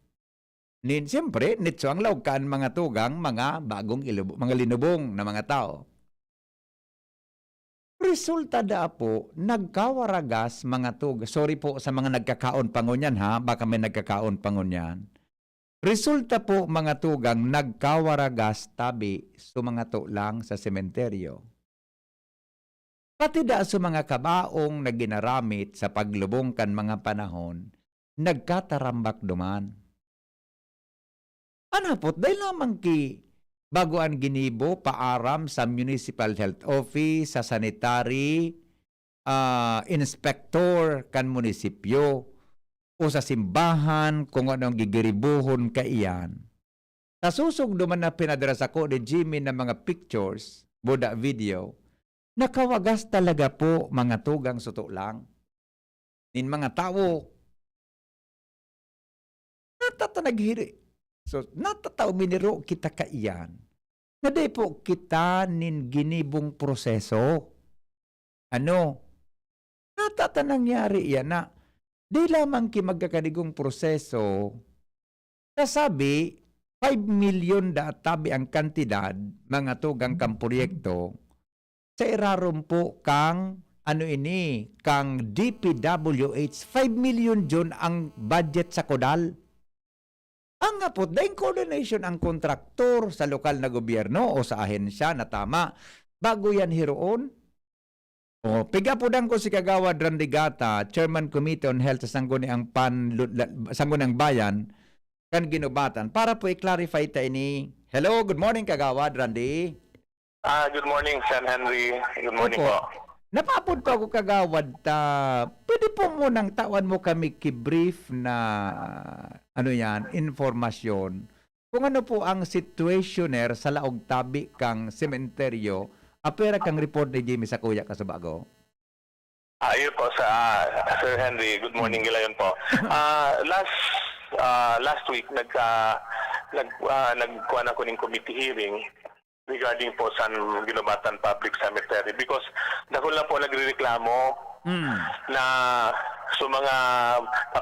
Siyempre, nitso ang laugkaan mga tugang, mga bagong mga linubong na mga tao. Resulta po, nagkawaragas mga tugang. Sorry po sa mga nagkakaon pangunyan, ha? Baka may nagkakaon pangunyan. Resulta po mga tugang, nagkawaragas tabi sa mga tulang sa sementeryo. Pati da sa mga kabaong na ginaramit sa paglubong kan mga panahon, nagkatarambak duman. Anapot, dahil lamang bagoan ginibo, paaram sa Municipal Health Office, sa sanitary, inspector kan munisipyo, o sa simbahan kung anong gigiribuhon ka iyan. Sa susog duman na pinadras ako ni Jimmy na mga pictures, buda video, nakawagas talaga po mga tugang suto lang. Nin mga tao, natataнаghiri. So, natatao miniro kita ka iyan. Naday po kita nin ginibong proseso. Ano? Natatanangyari iyan na di lamang magkakadigong proseso, nasabi, 5 million da tabi ang kantidad, mga tugang kang proyekto, sa irarom po kang, kang DPWH, 5 million dyan ang budget sa kodal. Ang nga po, dahil coordination ang kontraktor sa lokal na gobyerno o sa ahensya na tama, bago yan hiroon, piga po ko si Kagawad Randigata, Chairman Committee on Health sa Sangguniang Bayan, kan Ginobatan, para po i-clarify ta ini. Hello, good morning Kagawad Randy. Good morning, Sen Henry. Good morning po. Napapod po ako Kagawad, pwede po munang tawan mo kami ki-brief na informasyon kung ano po ang situationer sa laog tabi kang sementeryo. Apera kang report ni Jimmy sa kuya Kasubago. Ayun po sa Sir Henry. Good morning gilayon po. Last week nagkuha na ko ng committee hearing regarding po sa Ginobatan Public Cemetery because dahil lang po nagrereklamo na sa mga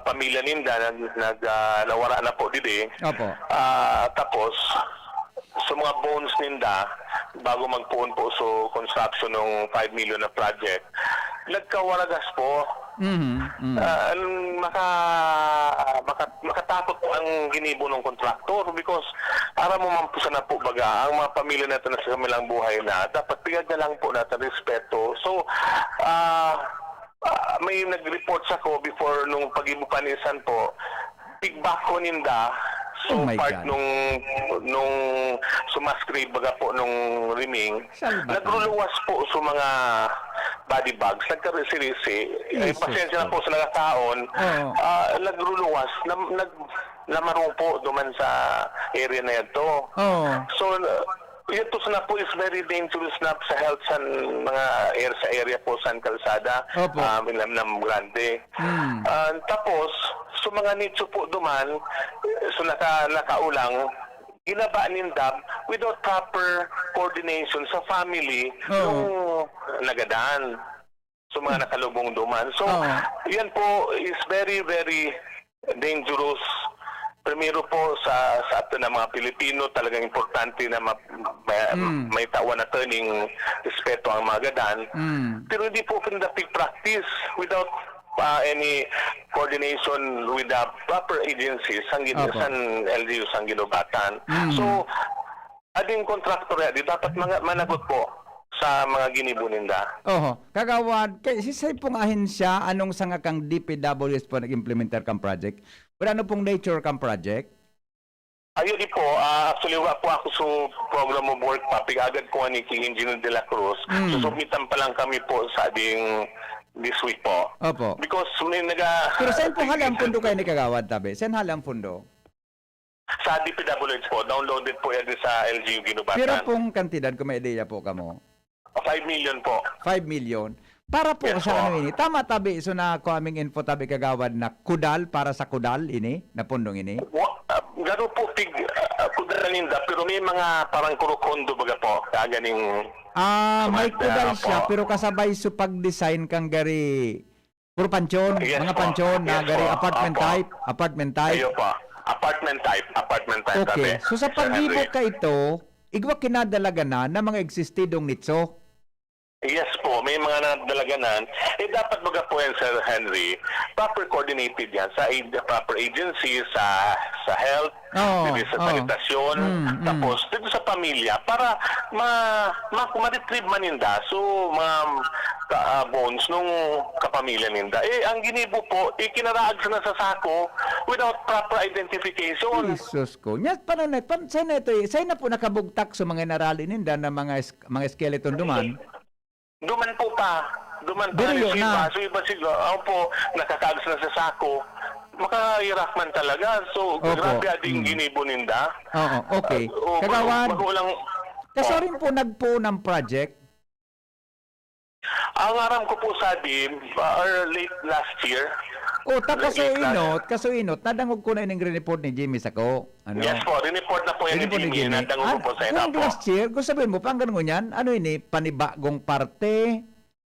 pamilya ninda nawara na po didi. Opo. Tapos sa mga bones ninda, bago magpuon po sa construction ng 5 million na project, nagkawaragas po. Makatakot po ang ginibo ng kontraktor because para mo mampusa na po baga ang mga pamilya natin na sa kamilang buhay na dapat bigyan na lang po natin respeto. So, may nag-report sa ko before nung pag-ibupanisan po, feedback ko ninda. So part God. nung sumascribe baga po nung riming, nagruluwas po sa mga body bags, nagkarisirisi. Pasensya na po sa nagkataon, nagruluwas, namarong po duman sa area na ito. So ito na po is very dangerous na sa health sa mga sa area po sa kalsada, Lam Grande. Tapos, so mga nitso po duman, so nakaulang, ginaba nindab without proper coordination sa family nung nagadaan. So mga nakalubong duman. So, yan po is very, very dangerous primero po sa atin ng mga Pilipino, talagang importante na may tawan na turning respeto ang mga gadan. Pero hindi po pinapig practice without any coordination with the proper agencies sang LGU sang ginubatan. So, ading kontraktor di dapat managot po sa mga ginibuninda. Kagawad, kay sisay pong ahensya, anong sanga kang DPWS po nag-implementer kang project? Pero ano pong nature kang project? Ayun di po, actually wala po ako sa program of work pa, agad ko ni King Engineer de la Cruz. Susumitan pa lang kami po sa ading this week po. Opo. Because Pero saan po halang pundo kayo ni Kagawad, tabi? Saan halang pundo? Sa DPWH po, downloaded po yan sa LGU Ginubatan. Pero pong kantidad, kung may ideya po kamo? 5 million po. 5 million. Para po sa ano ini? Tama tabi, so na kaming info tabi Kagawad na kudal para sa kudal ini, na pundong ini? Garo po, kudal ninda, pero may mga parang kurukondo baga po, kaganing... may kudal siya, pero kasabay sa pag-design kang gari, puro pansyon, mga pansyon, na gari apartment type, apartment type. Ayo po. Apartment type. Okay. So sa paglibok ka ito, igwa kinadalaga na ng mga existidong nitso. Yes po, may mga nadalaganan. Dapat baga po yan, Sir Henry, proper coordinated yan sa proper agencies, sa health, sa sanitasyon, tapos dito sa pamilya, para ma-retrieve maninda. So, bones nung kapamilya ninda. Ang ginibo po, kinaraag na sa sako without proper identification. Jesus ko. Nyas, paano na, sa'yo na po nakabugtak sa mga narali ninda na mga skeleton duman? Duman po pa. Diriyo na. So iba siguro, ako po, nakakags na sa sako. Makahirap man talaga. So, grabe ading ginibo ninda. Okay. Kagawad, kasarin po nagpo ng project? Ang aram ko po sa DIM, late last year. Kasuinot, nadangog ko na ining report ni Jimmy Sako. Ano? Yes po, report na po yan ni Jimmy, nadangog po sa ina po. Last year, kung sabihin mo, pang ganun yan, ano ini, panibagong parte,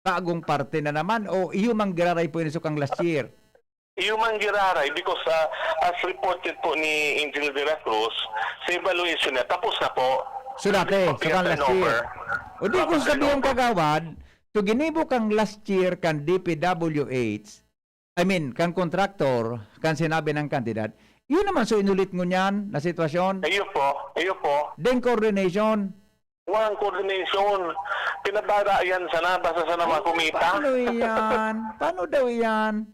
bagong parte na naman, o iyo mang giraray po inisok ang last year? Iyo mang giraray, because as reported po ni Angel de la Cruz, sa evaluation na, tapos na po. So dati, sa kang last year. O di kung sabihin Kagawad, so ginibo kang last year kan DPWH, kang contractor, kan sinabi ng kandidat, yun naman so inulit mo niyan na sitwasyon? Iyo po. Then coordination? Walang coordination. Pinabara yan sana, basta sana makumita. Paano daw yan?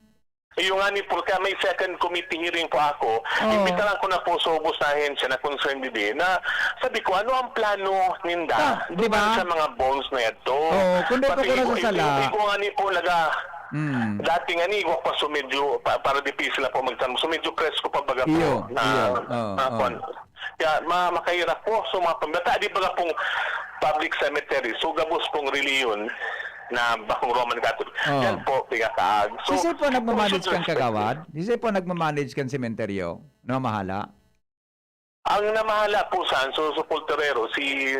Yung nga ni Purka, may second committee hearing po ako. Imbitaran ko na po sa ubos na ahensya na concerned din na sabi ko, ano ang plano ninda? Diba? Sa mga bonds na ito. Kundi ko na sa sala. Hindi ko nga ni po dati nga ni, wak pa sumedyo, para dipisi na po magtanong, sumedyo presko pa baga po. Kaya makahirap po. So mga pambata, di baga pong public cemetery. So gabos pong reliyon na bakong Roman Catholic. Yan po, pigataag. So, Sisi po nagmamanage kang Kagawad? Sisi po nagmamanage kang sementeryo na mahala? Ang namahala po sa Pulterero, si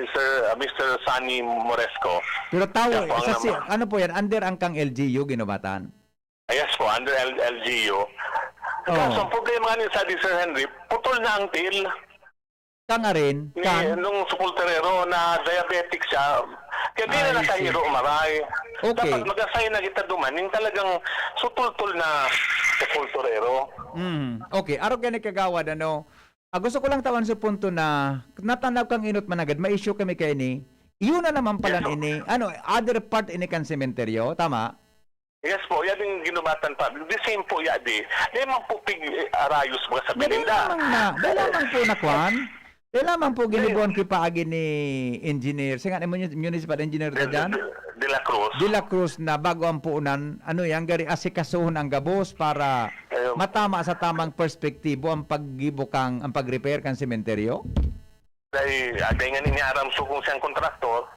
Mr. Sunny Moresco. Pero ano po yan? Under ang kang LGU, Ginubatan? Yes po, under LGU. Kaso ang problema nga sa Sir Henry, putol na ang tail. Nga rin? Nung Pulterero na diabetic siya, kaya di na nakahiro maray. Dapat mag-assign na kita duman, yung talagang sutultol na Pulterero. Okay, araw ka ni Kagawad, gusto ko lang tawan sa punto na natanap kang inot managad, may issue kami kay ni. Iyon na naman pala ini. Other part ini kan sementeryo, tama? Yes po, yan yung ginubatan pa. The same po yadi. Di man po arayos mga sa Belinda. Dahil lamang po nakwan. Dahil lamang po ginubuan kipaagi ni engineer. Sige nga, municipal engineer na dyan? De la Cruz. De la Cruz na bago ang puunan, yan, gari asikasuhon ang gabos para matama sa tamang perspektibo ang paggibukang, ang pag-repair kang sementeryo? Dahil nga aram so kung siyang kontraktor,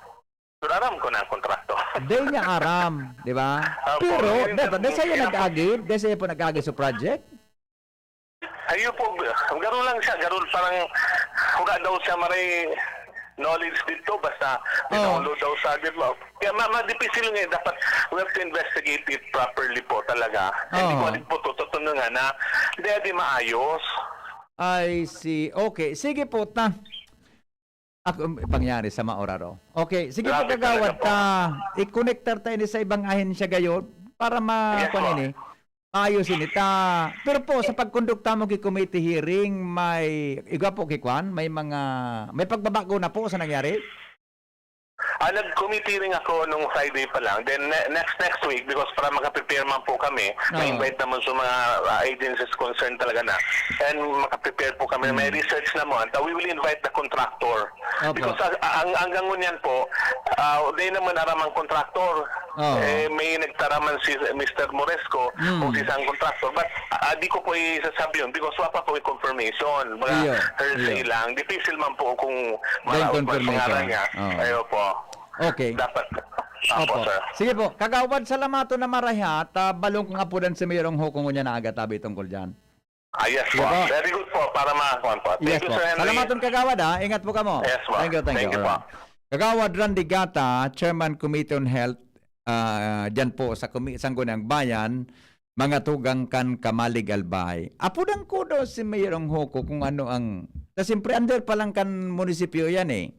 aram ko na ang kontraktor. Dahil niya aram, di ba? Pero, dahil sa'yo nag-agi, dahil sa'yo po nag-agi sa project? Ayun po, garo lang siya, parang wala daw siya maray knowledge dito, basta download daw sa dito. Kaya madipisil nga, dapat we have to investigate it properly po talaga. Hindi ko po tutunan nga na hindi maayos. I see. Okay, sige po ta. Ako pangyari sa maoraro. Okay, sige po kagawad ta. I-connectar tayo ni sa ibang ahensya gayon para ma-kunin ayusin ita. Pero po sa pagkondukta mo ki committee hearing may iga po kikwan, may pagbabago na po sa nangyari. Nag-committee rin ako nung Friday pa lang. Then next week, because para makaprepare man po kami, na-invite naman sa mga agencies concerned talaga na. And makaprepare po kami, may research naman. We will invite the contractor. Because hanggang ngunyan po, di naman aramang contractor. May nagtaraman si Mr. Moresco kung si isang contractor. But di ko po isasabi yun because wapa po yung confirmation. Mga hearsay lang. Difficile man po kung malaot man pangalan niya. Ayo po. Okay. Dapat. Opo. Sir. Sige po. Kagawad, salamato na marahat. Balong nga po dan sa mayroong hukong niya na agatabi tungkol dyan. Yes po. Very good po para makakuan po. Thank you, Sir Henry. Salamaton kagawad ha. Ingat po kamo. Yes po. Thank you. Thank you po. Kagawad Randy Gata, Chairman Committee on Health, dyan po sa Sanggunang Bayan, mga tugang kan kamalig albay. Apudang kudo si mayroong huko kung ano ang... Siyempre, under pa lang kan munisipyo yan eh.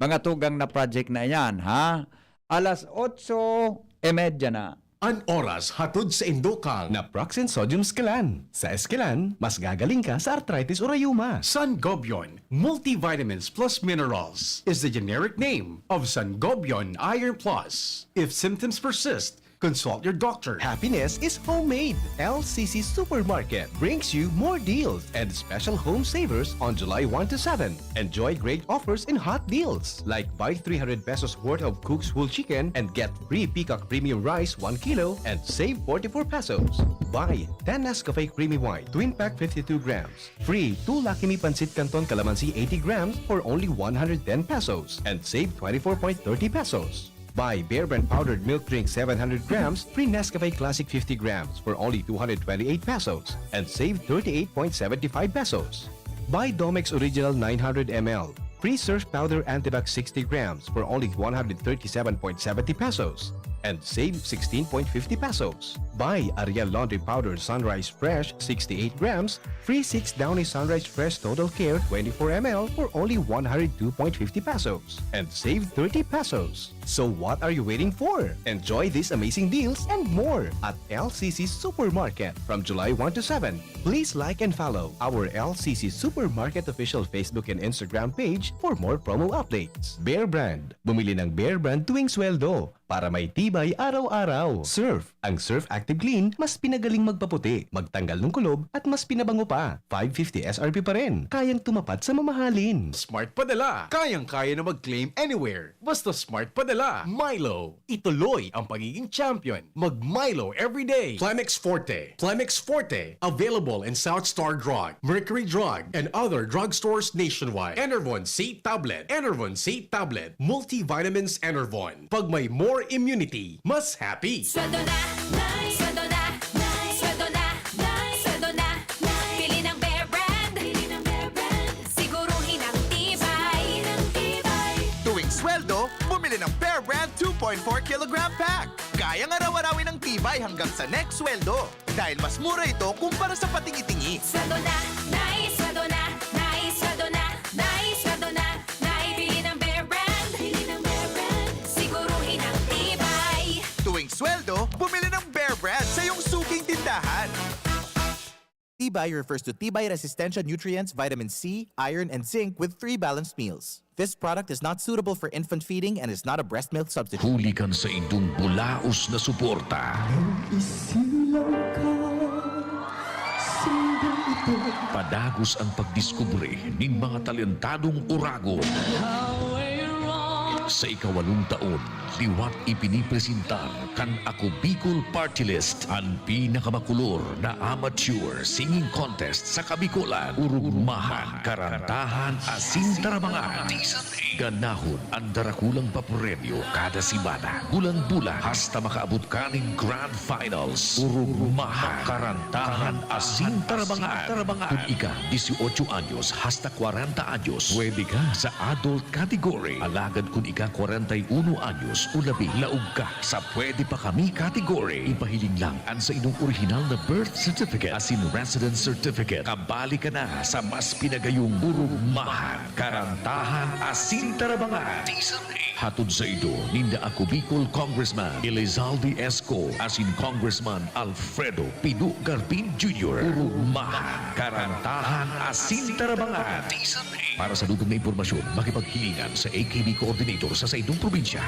Mga tugang na project na yan, ha? 8:30 na. An oras hatod sa Indokang na Proxen Sodium Scalan. Sa Escalan, mas gagaling ka sa arthritis o rayuma. Sangobion Multivitamins Plus Minerals is the generic name of Sangobion Iron Plus. If symptoms persist, consult your doctor. Happiness is homemade. LCC Supermarket brings you more deals and special home savers on July 1 to 7. Enjoy great offers and hot deals like buy 300 pesos worth of Cook's whole chicken and get free Peacock Premium Rice 1 kilo and save 44 pesos. Buy 10 Nescafe Creamy White Twin Pack 52 grams. Free 2 Lucky Me Pancit Canton Calamansi 80 grams for only 110 pesos and save 24.30 pesos. Buy Bear Brand Powdered Milk Drink 700 grams, free Nescafe Classic 50 grams for only 228 pesos and save 38.75 pesos. Buy Domex Original 900 ml, free Surf Powder Antibac 60 grams for only 137.70 pesos and save 16.50 pesos. Buy Ariel Laundry Powder Sunrise Fresh 68 grams, free 6 Downy Sunrise Fresh Total Care 24 ml for only 102.50 pesos and save 30 pesos. So what are you waiting for? Enjoy these amazing deals and more at LCC Supermarket from July 1 to 7. Please like and follow our LCC Supermarket official Facebook and Instagram page for more promo updates. Bear Brand. Bumili ng Bear Brand tuwing sweldo para may tibay araw-araw. Surf. Ang Surf Active Clean mas pinagaling magpaputi, magtanggal ng kulob at mas pinabango pa. 550 SRP pa rin. Kayang tumapat sa mamahalin. Smart Padala. Kayang-kaya na mag-claim anywhere. Basta Smart Padala. Milo. Ituloy ang pagiging champion. Mag-Milo everyday. Plemex Forte. Plemex Forte. Available in South Star Drug, Mercury Drug, and other drugstores nationwide. Enervon C Tablet. Enervon C Tablet. Multivitamins Enervon. Pag may more immunity, mas happy. Sweldo na, sweldo na, sweldo na, sweldo na. Pili ng Bear Brand, siguruhin ang tibay. Tuwing sweldo, bumili ng Bear Brand 2.4 kilogram pack. Kayang araw-arawin ng tibay hanggang sa next sweldo. Dahil mas mura ito kumpara sa patingi-tingi. Sweldo na, sweldo na, sweldo na, sweldo na. Pili ng Bear Brand, siguruhin ang tibay. Tuwing sweldo, bumili ng Bear Brand sa iyong suking tindahan. Tibay refers to Tibay Resistensya Nutrients, Vitamin C, Iron, and Zinc with 3 balanced meals. This product is not suitable for infant feeding and is not a breast milk substitute. Huli kan sa indong bulaos na suporta. Padagos ang pagdiskubre ng mga talentadong urago. Sa ikawalong taon, liwat ipinipresentar kan Ako Bicol Party List ang pinakamakulor na amateur singing contest sa Kabikulan. Urugmahan, karantahan, asin taramangan. Ganahon ang darakulang papremyo kada simana. Bulan-bulan hasta makaabot ka ng Grand Finals. Urugmahan, karantahan, asin taramangan. Kung ika 18 anyos hasta 40 anyos, pwede ka sa adult category. Alagad kung ika 41 anyos pesos o labi. Laog ka sa pwede pa kami category. Ipahiling lang ang sa inyong original na birth certificate as in residence certificate. Kabali ka na sa mas pinagayong urugmahan, karantahan, asin tarabangan. Hatod sa ito, ninda ako Bicol Congressman Elizalde Esco as in Congressman Alfredo Pidu Garpin Jr. Urugmahan, karantahan, asin tarabangan. Para sa dugong na impormasyon, makipaghilingan sa AKB Coordinator sa inyong probinsya.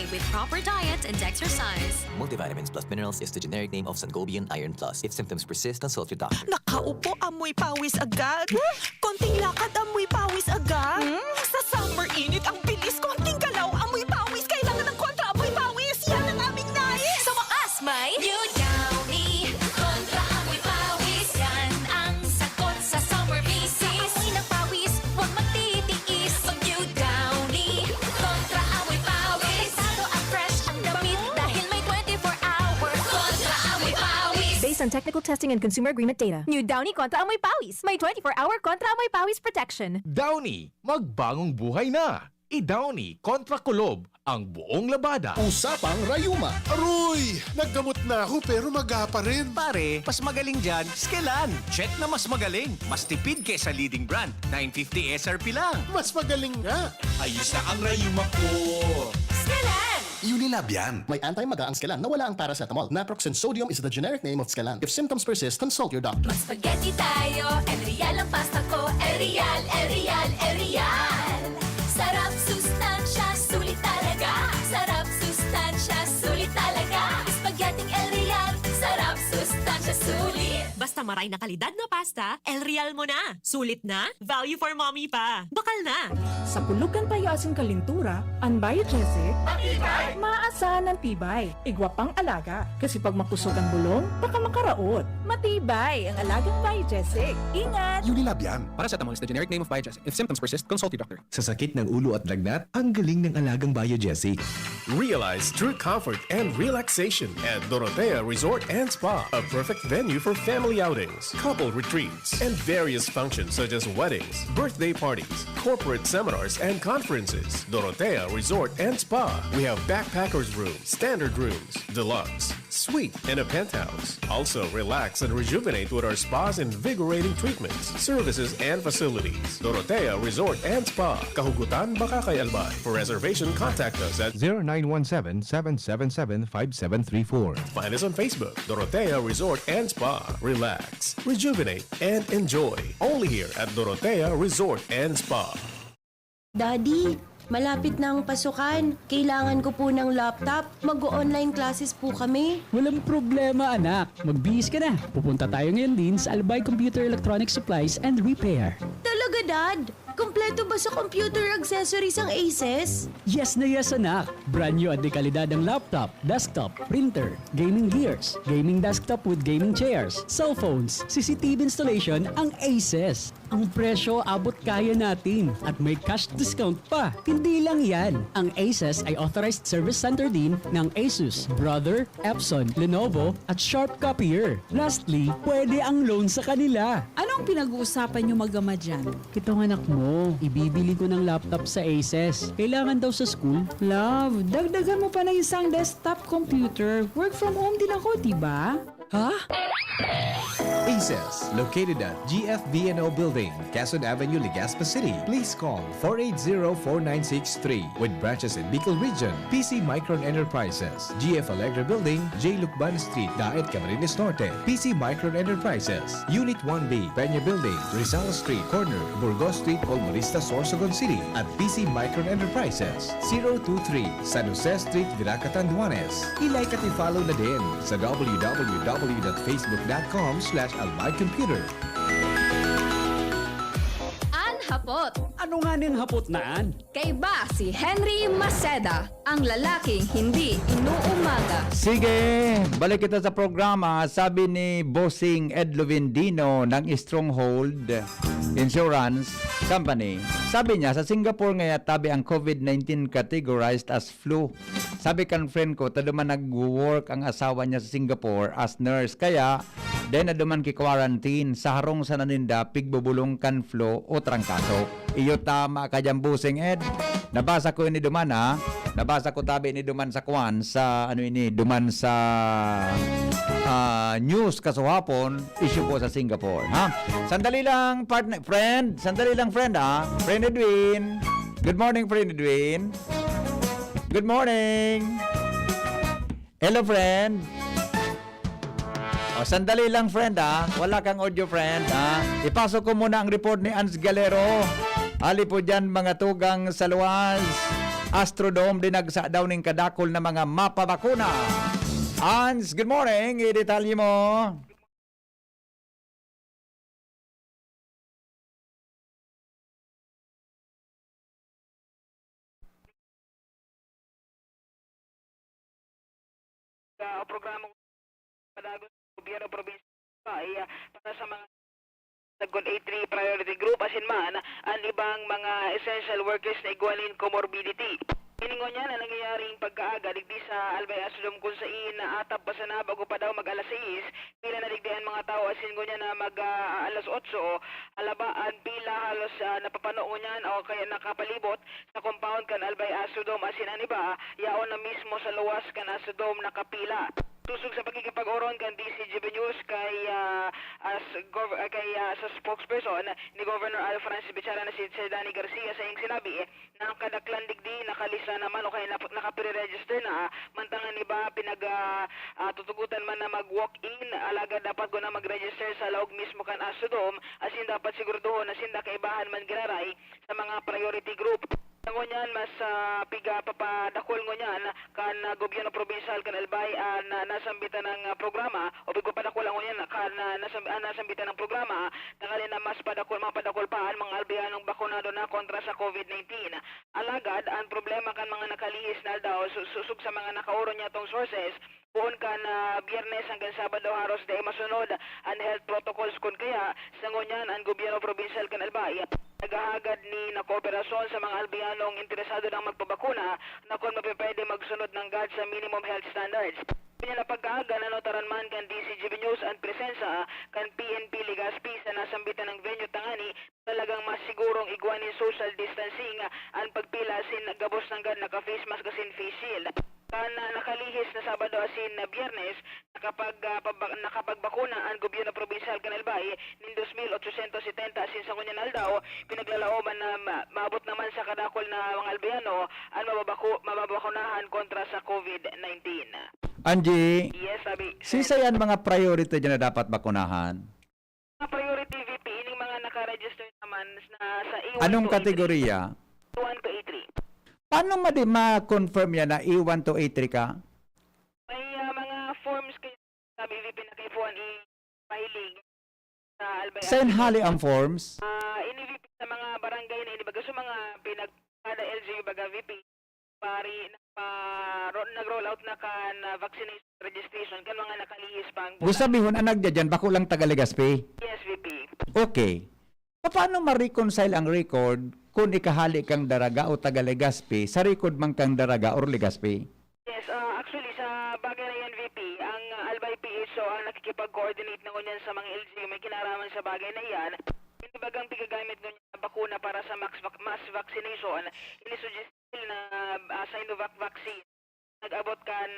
With proper diet and exercise. Multivitamins plus minerals is the generic name of Sangobion Iron Plus. If symptoms persist, consult your doctor. Nakaupo, amoy pawis agad. Konting lakad, amoy pawis agad. Sa summer init, ang bilis. Konting galaw, amoy pawis. Kailangan ng kontra, amoy pawis. Yan ang aming nais. Sa wakas, may New Downy kontra amoy pawis. Yan ang sagot sa summer bisis. Amoy ng pawis, huwag magtitiis. Pag New Downy kontra amoy pawis. Based on technical testing and consumer agreement data, New Downy Kontra Amoy Pawis. May 24-hour Kontra Amoy Pawis protection. Downy, magbagong buhay na. I-Downy kontra kulob ang buong labada. Usapang Rayuma. Aroy! Naggamot na ako pero maga pa rin. Pare, mas magaling dyan, Skelan. Check na mas magaling. Mas tipid kesa leading brand. 950 SRP lang. Mas magaling nga. Ayos na ang Rayuma ko. Skelan! Unilab yan. May anti-maga ang Skelan na wala ang paracetamol. Naproxen sodium is the generic name of Skelan. If symptoms persist, consult your doctor. Spaghetti tayo, Erial ang pasta ko. Erial, Erial, Erial. Sarap, sustansya, sulit talaga. Sarap, sustansya, sulit talaga. Spaghetti El Real, sarap, sustansya, sulit. Basta maray na kalidad na pasta, El Real mo na. Sulit na, value for mommy pa. Bakal na. Sa pulugan payo asing kalintura, ang biogesic, matibay, maasahan ng tibay, igwa pang alaga. Kasi pag makusog ang bulong, baka makaraot. Matibay ang alagang biogesic. Ingat! Unilab yan. Paracetamol is the generic name of Biogesic. If symptoms persist, consult your doctor. Sa sakit ng ulo at lagnat, ang galing ng alagang Biogesic. Realize true comfort and relaxation at Dorotea Resort and Spa, a perfect venue for family outings, couple retreats, and various functions such as weddings, birthday parties, corporate seminars, and conferences. Dorotea Resort and Spa. We have backpackers rooms, standard rooms, deluxe, suite, and a penthouse. Also, relax and rejuvenate with our spa's invigorating treatments, services, and facilities. Dorotea Resort and Spa. Kahugutan, Bakakay, Albay. For reservation, contact us at 0917-777-5734. Find us on Facebook, Dorotea Resort and Spa. Relax, rejuvenate, and enjoy. Only here at Dorotea Resort and Spa. Daddy, malapit na ang pasukan. Kailangan ko po ng laptop. Mag-online classes po kami. Walang problema, anak. Magbihis ka na. Pupunta tayo ngayon din sa Albay Computer Electronic Supplies and Repair. Talaga, Dad? Kompleto ba sa computer accessories ang Aces? Yes na yes, anak. Brand new at dekalidad ang laptop, desktop, printer, gaming gears, gaming desktop with gaming chairs, cell phones, CCTV installation ang Aces. Ang presyo abot kaya natin at may cash discount pa. Hindi lang yan. Ang Aces ay authorized service center din ng Asus, Brother, Epson, Lenovo at Sharp Copier. Lastly, pwede ang loan sa kanila. Anong pinag-uusapan nyo mag-ama dyan? Itong anak mo, ibibili ko ng laptop sa Aces. Kailangan daw sa school. Love, dagdagan mo pa ng isang desktop computer. Work from home din ako, diba? Ha? Aces, located at GFBNO Building, Quezon Avenue, Legazpi City. Please call 480-4963 with branches in Bicol Region, PC Micron Enterprises, GF Allegra Building, J. Lucban Street, Daet, Camarines Norte, PC Micron Enterprises, Unit 1B, Peña Building, Rizal Street, Corner, Burgos Street, Olmorista, Sorsogon City, at PC Micron Enterprises, 023, San Jose Street, Viraca, Tanduanes. I-like at i-follow na din sa www.facebook.com/albaycomputer. Hapot. Ano nga ning hapot naan? Kay ba si Henry Maceda, ang lalaking hindi inuumaga. Sige, balik kita sa programa. Sabi ni Bossing Ed Lovendino ng Stronghold Insurance Company. Sabi niya, sa Singapore ngayon tabi ang COVID-19 categorized as flu. Sabi kan friend ko, taduman nag-work ang asawa niya sa Singapore as nurse. Kaya, then naduman ki-quarantine sa harong sa naninda, pigbubulong kan flu o trangkaso. Iyo tama ka dyan, Bossing Ed. Nabasa ko ini duman ha. Nabasa ko tabi ni duman sa kwan sa duman sa news kasuhapon, issue po sa Singapore, ha? Sandali lang, friend. Sandali lang, friend, ha? Friend Edwin. Good morning, friend Edwin. Good morning. Hello, friend. Sandali lang, friend, ha? Wala kang audio, friend, ha? Ipasok ko muna ang report ni Ans Galero. Ali po dyan, mga tugang sa luwas. Astrodome, dinagsa daw ng kadakol na mga mapabakuna. Ans, good morning. I-detalye mo. Programang padagos ng gobyerno probinsya ay para sa mga Sagon A3 priority group asin man ang ibang mga essential workers na igualin comorbidity. Iningon niya na nangyayaring pagkaaga digdi sa Albay Asudom kung saan atap pa sana bago pa daw mag alas 6 pila na digdihan mga tao asin ko niya na mag alas 8 halabaan pila halos napapano niyan o kaya nakapalibot sa compound kan Albay Asudom asin ani ba yaon na mismo sa luwas kan Asudom nakapila. Tusog sa pagkikipag-oron kan DZGB News kay sa spokesperson ni Governor Alfrancis Bichara na si Danny Garcia sa iyong sinabi na ang kadaklan digdi nakalisa naman o kaya nakapire-register na mantangan ni ba tutugutan man na mag-walk-in alaga dapat ko na mag-register sa laog mismo kan Asudom asin dapat siguraduhon na sinda kaibahan man giraray sa mga priority group. Ngunyan mas piga papadakol ngunyan kan gobyerno probinsal kan Albay nasambitan ng programa o bigo padakol ngunyan kan nasambitan ng programa tangali na mas mapadakol pa ang mga albayanong bakunado na kontra sa COVID-19. Alagad ang problema kan mga nakalihis na daw susug sa mga nakauron niya tong sources buon kan Biyernes hanggang Sabado haros day masunod ang health protocols kun kaya sa ngunyan ang gobyerno probinsal kan Albay nagahagad ni na kooperasyon sa mga albiyanong interesado ng magpabakuna na kung mapipwede magsunod ng GAD sa minimum health standards. Kanya na pag-aaga na notaran man kan DZGB News ang presensya kan PNP Legazpi sa nasambitan ng venue tangani talagang mas sigurong iguanin social distancing ang pagpila sin gabos ng GAD naka-face mask kasin face shield. Kan nakalihis na Sabado asin na Biyernes nakapagbakuna ang gobyerno probinsal kan Albay nin 2,870 asin sa kunyan aldaw pinaglalaoman na maabot naman sa kadakol na mga albayano ang mababakunahan kontra sa COVID-19. Angie, yes, sabi. sisa yan mga priority dyan na dapat bakunahan? Mga priority VP, ining mga nakaregister naman sa E1 Anong to kategorya? E1 to E3. Paano ma-confirm yan na E1 to E3 ka? May mga forms kayo sabi VP na kay Fuan i-filing sa Albay. Saan hali ang forms? Ini-VP sa mga barangay na inibaga sa mga kada LGU baga VP pari nag-roll out na kan vaccination registration kan mga nakalihis pang Gusto sabihin ang nagdyan, bako lang Taga-Legazpi? Yes, VP. Okay. Paano ma-reconcile ang record kung ikahali kang daraga o Taga-Legazpi sa record man kang daraga or Legazpi? Yes, actually sa bagay na yan VP, ang Albay PHO ang nakikipag-coordinate na ngunyan sa mga LGU may kinaraman sa bagay na yan. Hindi bagang pigagamit ngunyan na bakuna para sa mass vaccination, ini-suggest na Sinovac vaccine nag-abot kan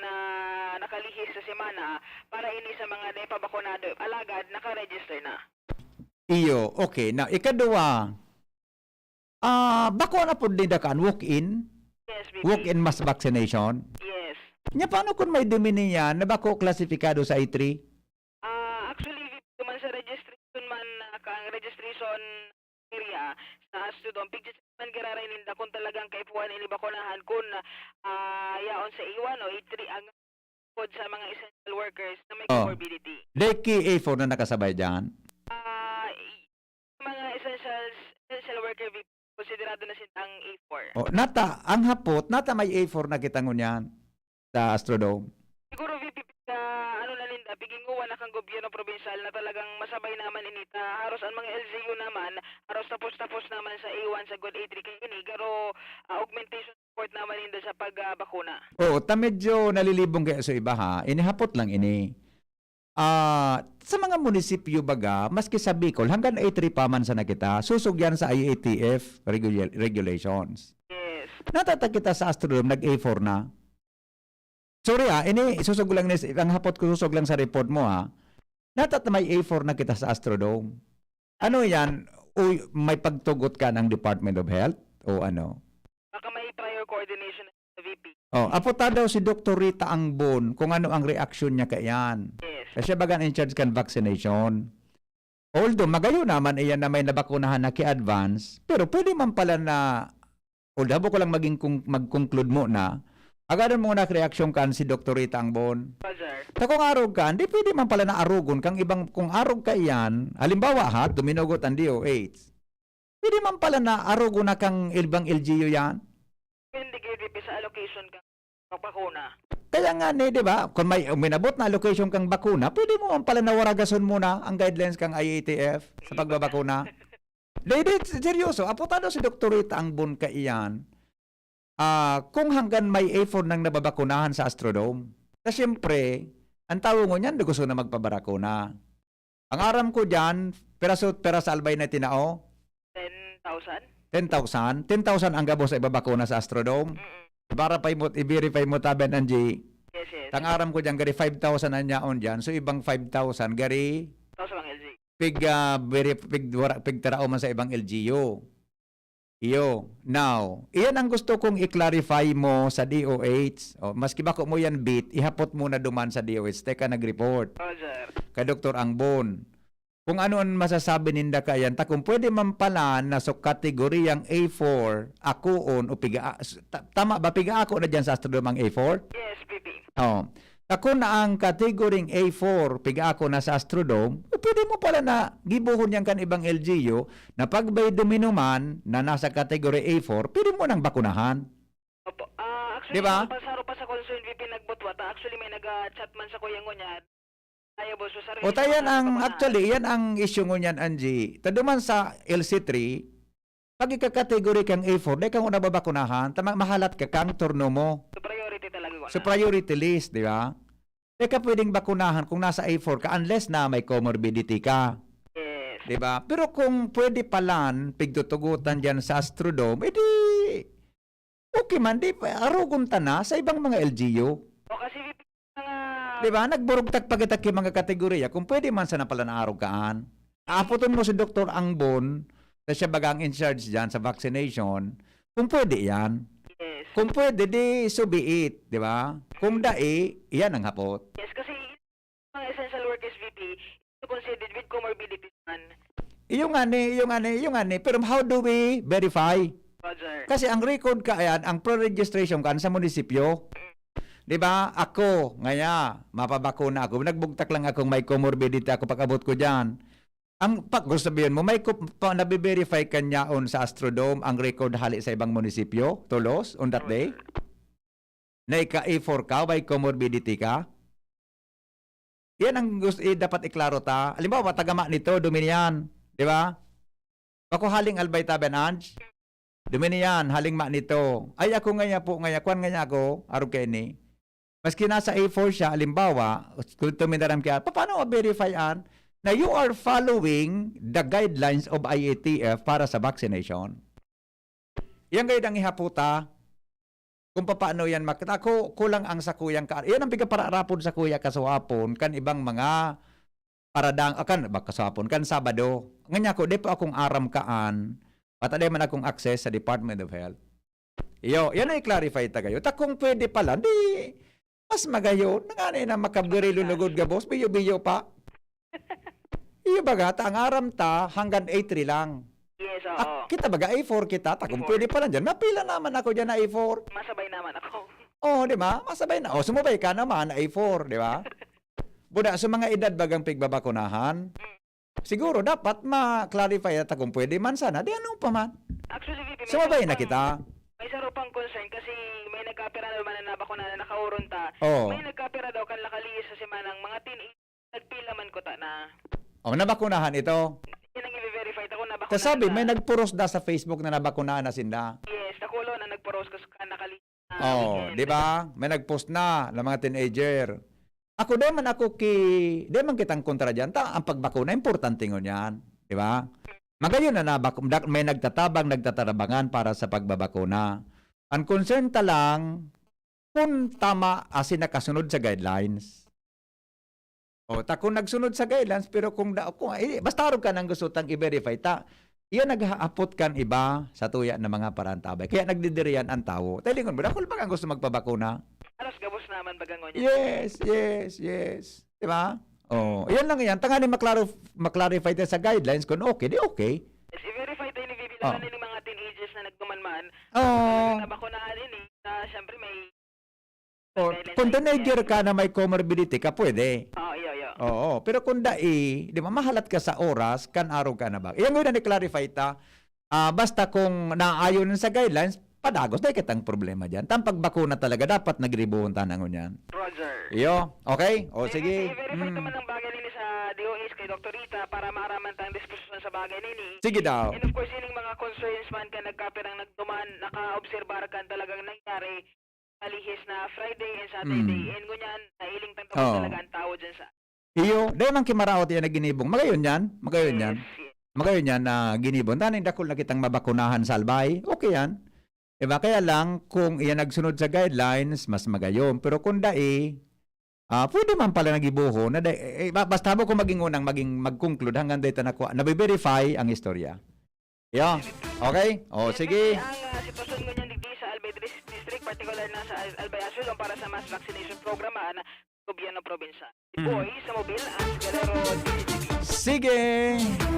nakalihis sa semana para ini sa mga naipabakunado alagad naka-register na. Iyo, okay. Na ikaduwa, bako na po din kan walk-in? Yes, VP. Walk-in mass vaccination? Yes. Nya paano kung may dumini yan na bako klasifikado sa I3? Actually, VP, man sa registration man kang registration area sa student pictures man giraray ninda kung talagang kaipuan ini bakunahan kun yaon sa E1 o E3 ang code sa mga essential workers na may comorbidity. Deki A4 na nakasabay dyan? Mga essential worker VP, konsiderado na sin ang A4. O, nata, ang hapot, nata may A4 na kita ngunyan sa Astrodome. Siguro VP, ano na linda, biginguan na kang gobyerno probinsal na talagang masabay naman inita. Haros ang mga LGU naman, haros tapos-tapos naman sa A1 sa God A3 kay ini, pero augmentation support naman inda sa pagbakuna. Oo, ta medyo nalilibong kaya sa iba ha, inihapot lang ini. Sa mga munisipyo baga, maski sa Bicol, hanggang A3 pa man sa nakita, susugyan sa IATF regulations. Yes. Natata kita sa Astrodome, nag-A4 na. Sorry ini susog lang ang hapot ko susog lang sa report mo Natata may A4 na kita sa Astrodome. Ano yan? Uy, may pagtugot ka ng Department of Health? O ano? Baka may prior coordination sa VP. Aputa daw si Dr. Rita Angbon kung ano ang reaction niya kayan. Yes. Kasi bagan in charge kan vaccination. Although magayo naman iyan na may nabakunahan na ki-advance, pero pwede man pala na, although ko lang mag-conclude mo na, agaran mo na reaksyon kan si Dr. Rita Angbon. Ta kung arog ka, di pwede man pala na arugon kang ibang, kung arog ka iyan, halimbawa duminugot ang DOH. Pwede man pala na arugon na kang ibang LGU yan. Hindi kayo VP sa allocation kang bakuna. Kaya nga di ba? Kung may minabot na allocation kang bakuna, pwede mo man pala nawaragason muna ang guidelines kang IATF sa pagbabakuna. Lady, seryoso, aputado si Dr. Rita Angbon ka iyan. Kung hanggang may A4 nang nababakunahan sa Astrodome, na siyempre, ang tawag mo niyan, gusto na magpabarakuna. Ang aram ko dyan, pera sa albay na tinao? 10,000? 10,000? 10,000 ang gabo sa ibabakuna sa Astrodome? Para i-verify mo taban ang G. Yes, yes. Ang aram ko dyan, gari 5,000 ang yaon dyan. So, ibang 5,000, gari 1,000 ang LG. pig tarao man sa ibang LGU. Now, iyan ang gusto kong i-clarify mo sa DOH. Maski bako mo yan bit, ihapot muna duman sa DOH. Teka, nag-report. Sir. Kay Dr. Angbon. Kung ano ang masasabi ninda kayan, kung pwede man pala na so kategoryang A4, akuon o piga, tama ba, piga ako na dyan sa Astrodome ang A4? Yes, VP. Ako na ang kategoryang A4, piga ako na sa Astrodome, pwede mo pala na gibuhon yan kan ibang LGU na pag may duminuman na nasa kategory A4, pwede mo nang bakunahan. Opo. Actually, diba? pasaro pa sa concern VP nagbutwata. Actually, may nag-chat man sa kuya niya. Ayaw boss, O tayan ang, actually, yan ang issue mo niyan, Angie. Taduman sa LC3, pag ikakategory kang A4, dahil kang una babakunahan, mahalat ka kang turno mo. So, priority talaga ko na. So, priority list, di ba? Dahil ka pwedeng bakunahan kung nasa A4 ka unless na may comorbidity ka. Yes. Di ba? Pero kung pwede palan, pigtutugutan dyan sa Astrodome, edi, okay man, di, arugon ta na sa ibang mga LGU. O kasi VP, Di ba? Nagburugtak pagitak yung mga kategorya. Kung pwede man sana pala na arugaan. Aaputon mo si Dr. Angbon na siya bagang in charge dyan sa vaccination. Kung pwede yan. Yes. Kung pwede, di so be it. Di ba? Kung dae, yan ang hapot. Yes, kasi mga essential workers VP, ito considered with comorbidities man. Yung ani. Pero how do we verify? Roger. Kasi ang record ka yan, ang pre-registration ka sa munisipyo. Di ba? Ako, ngaya, mapabakuna ako. Nagbugtak lang akong may comorbidity ako pag-abot ko dyan. Ang gusto sabihin mo, may nabiverify ka niyaon sa Astrodome ang record hali sa ibang munisipyo, tulos, on that day? Na ika-A4 ka, may comorbidity ka? Yan ang gusto, dapat iklaro ta. Halimbawa, tagama nito, duminian. Di ba? Ako haling albay taban, Ange. Duminian, haling ma nito. Ay, ako kwan ngaya ako, arog kayo ni. Maski nasa A4 siya, halimbawa, kung tumindaram kaya, paano ma-verifyan na you are following the guidelines of IATF para sa vaccination? Yan gayud ang ihaputa kung paano yan makita. Ako, kulang ang sa kuyang ka. Yan ang pigapararapon sa kuya kasawapon kan ibang mga paradang, kasawapon, kan Sabado. Nganya ko, di pa akong aram kaan, pataday man akong access sa Department of Health. Yan ay clarify ta kayo. Kung pwede pala, di, mas magayo, nanganay na makabgarilo lugod ga boss, biyo-biyo pa. Iyo baga, ang aram ta hanggang A3 lang. Yes, oo. Kita baga, A4 kita, kung pwede pala dyan, mapila naman ako dyan na A4. Masabay naman ako. Di ba? Masabay na. Sumabay ka naman na A4, di ba? Buda, sa mga edad bagang pigbabakunahan, siguro dapat ma-clarify at kung pwede man sana, di ano pa man. Actually, VP, may Sumabay isa na pang- kita. May isa ro pang concern kasi may nagkapira naman na nabako na nakauron ta. Oo. May nagkapira daw kan lakalihis sa semanang mga teenage nagpila man ko ta na. Nabakunahan ito. Yan ang i-verify ta ko nabako Kasabi, na. may nagpuros da sa Facebook na nabakunahan na sinda. Yes, nakulo na nagporos ko sa nakalihis. Di ba? May nagpost na ng mga teenager. Ako di man kitang kontra dyan. Ang pagbakuna, importante ngon yan. Di ba? Magayon na may nagtatabangan para sa pagbabakuna. Ang concern ta lang, kung tama asin nakasunod sa guidelines. Kung nagsunod sa guidelines, pero basta rin ka nang gusto tang i-verify ta, iyan nag-aapot kan iba sa tuya ng mga parantabay. Kaya nagdidiriyan ang tao. Talingon mo, ako ba ang gusto magpabakuna? Alas gabos naman bagangon yan. Yes. Di ba? Yan lang yan. Tangani maklarify tayo sa guidelines kung okay, di okay. Yes, i-verify tayo ni VP lang ni mga teenagers na nagdumanman. Nabakunahan ini. Siyempre may Kung teenager ka na may comorbidity ka, pwede. iyo. Oo. Pero kung di ba, mahalat ka sa oras, kan araw ka na ba? Iyan mo na ni-clarify ta. Basta kung naayon sa guidelines, padagos, dahil kitang problema dyan. Tang pagbakuna talaga, dapat nagribuhon tanangon yan. Roger. Iyo, okay? Sige. I-verify naman ang bagay nini sa DOH kay Dr. Rita para maaraman tayong disposisyon sa bagay nini. Sige daw. And of course, yun mga concerns man ka nagkapirang nagduman, naka-obserbar kan talagang nangyari alihis na Friday and Saturday. And ngunyan, nailing tang talaga ang tao dyan sa... Iyo, dahil man kimaraot yan na ginibong. Magayon yan na ginibong. Taning dakol na kitang mabakunahan sa albay. Okay yan. Diba? Kaya lang, kung iyan nagsunod sa guidelines, mas magayon. Pero kung pwede man pala nagibuho. Na basta mo kung mag-conclude hanggang dito nabi-verify ang istorya. Yo. Okay? Sige. Ang sitwasyon ngunyan digdi sa Albay District, particular na sa Albay Asulong para sa mass vaccination program na gobyerno probinsya. Boy, sa mobil, ang Galero DZGB. Sige.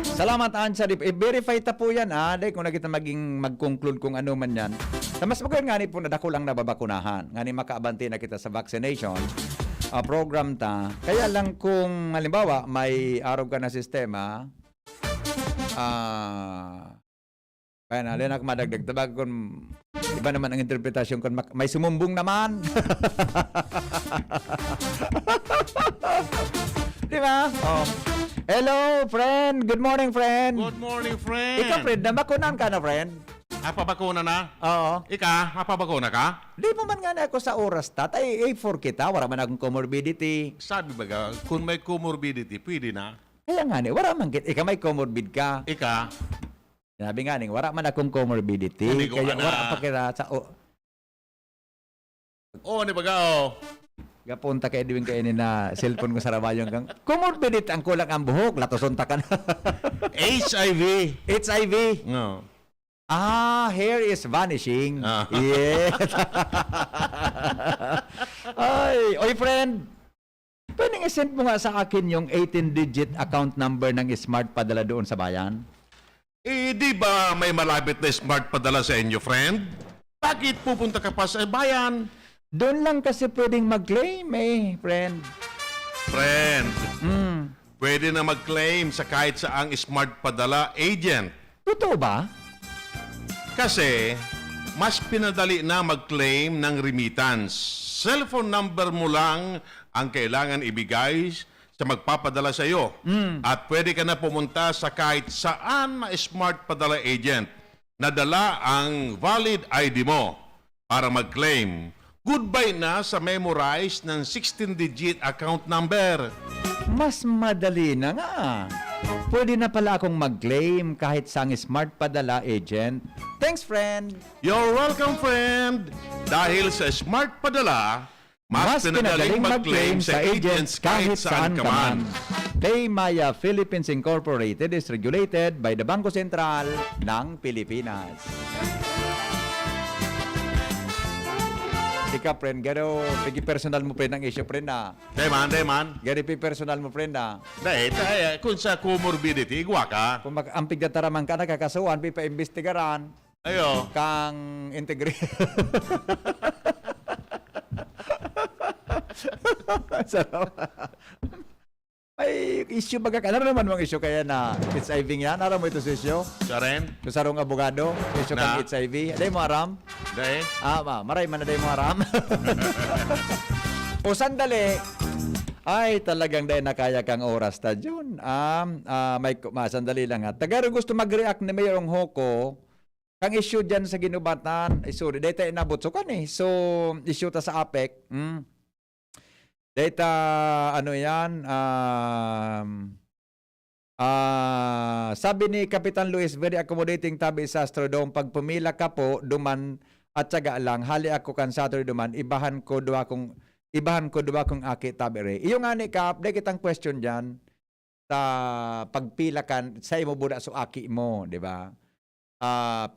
Salamat, Ansa. I-verify ta po yan, Dahil kung nakita mag-conclude kung ano man yan. Mas magayon nga ni po na dako lang nababakunahan. Nga ni makaabanti na kita sa vaccination program ta. Kaya lang kung, halimbawa, may araw ka na sistema, kaya na, linak madagdag. Tabag kung iba naman ang interpretasyon kung may sumumbong naman. Di ba? Hello, friend. Good morning, friend. Good morning, friend. Ikaw, friend, nabakunan ka na, friend? Apabakuna na? Oo. Ika, apabakuna ka? Di pa man nga na ako sa oras ta. Ay, A4 kita. Wala man akong comorbidity. Sabi ba kung may comorbidity, pwede na? Kaya nga ni, wala man ika may comorbid ka. Ika? Sinabi nga ni, wala man akong comorbidity. Hindi ko Kaya ana. wala pa kita sa... Ni baga, Gapunta kay Edwin kayo na cellphone ko sa rabayong kang comorbidity ang kulang ang buhok. Latosunta ka na. HIV. HIV. No. Hair is vanishing. Yes. Ay, oy friend. Pwedeng i-send mo nga sa akin yung 18-digit account number ng smart padala doon sa bayan? Di ba may malapit na smart padala sa inyo, friend? Bakit pupunta ka pa sa bayan? Doon lang kasi pwedeng mag-claim friend. Friend, pwede na mag-claim sa kahit saang smart padala agent. Totoo ba? Kasi, mas pinadali na mag-claim ng remittance. Cellphone number mo lang ang kailangan ibigay sa magpapadala sa iyo. At pwede ka na pumunta sa kahit saan na smart padala agent na dala ang valid ID mo para mag-claim. Goodbye na sa memorize ng 16-digit account number. Mas madali na nga. Pwede na pala akong mag-claim kahit sa smart padala agent. Thanks, friend. You're welcome, friend. Dahil sa smart padala, mas pinadaling mag-claim sa agents kahit saan ka man. Paymaya Philippines Incorporated is regulated by the Bangko Sentral ng Pilipinas. Ika, friend, garo, pigi personal mo, friend, ang issue, friend, Deman. Gari personal mo, friend, Kung sa comorbidity, igwa ka. Kung ang pigdataraman ka, nakakasuhan, pa-imbestigaran. Ayo. Kang integrate. Salamat. May issue baga ka. Ano naman mong issue kaya na HIV nga? Aram mo ito sa issue? Sa rin? Kung sarong abogado, issue Na. kang HIV. Aday mo aram? Dahil? Maray man aday mo aram. O sandali. Ay, talagang dahil nakaya kang oras ta, Jun. Sandali lang ha. Tagaro gusto mag-react ni Mayor Hoko. Kang issue dyan sa ginubatan. Sorry, dahil tayo inabot. So, So, issue ta sa APEC. Data, ano yan, sabi ni Kapitan Luis, very accommodating tabi sa Astrodome. Pag pumila ka po, duman at syaga lang, hali ako kan Saturday duman, ibahan ko duwa kong aki tabi re. Iyo nga ni Kap, dahil kitang question dyan, sa pagpila kan, sa imo buda so aki mo, di ba?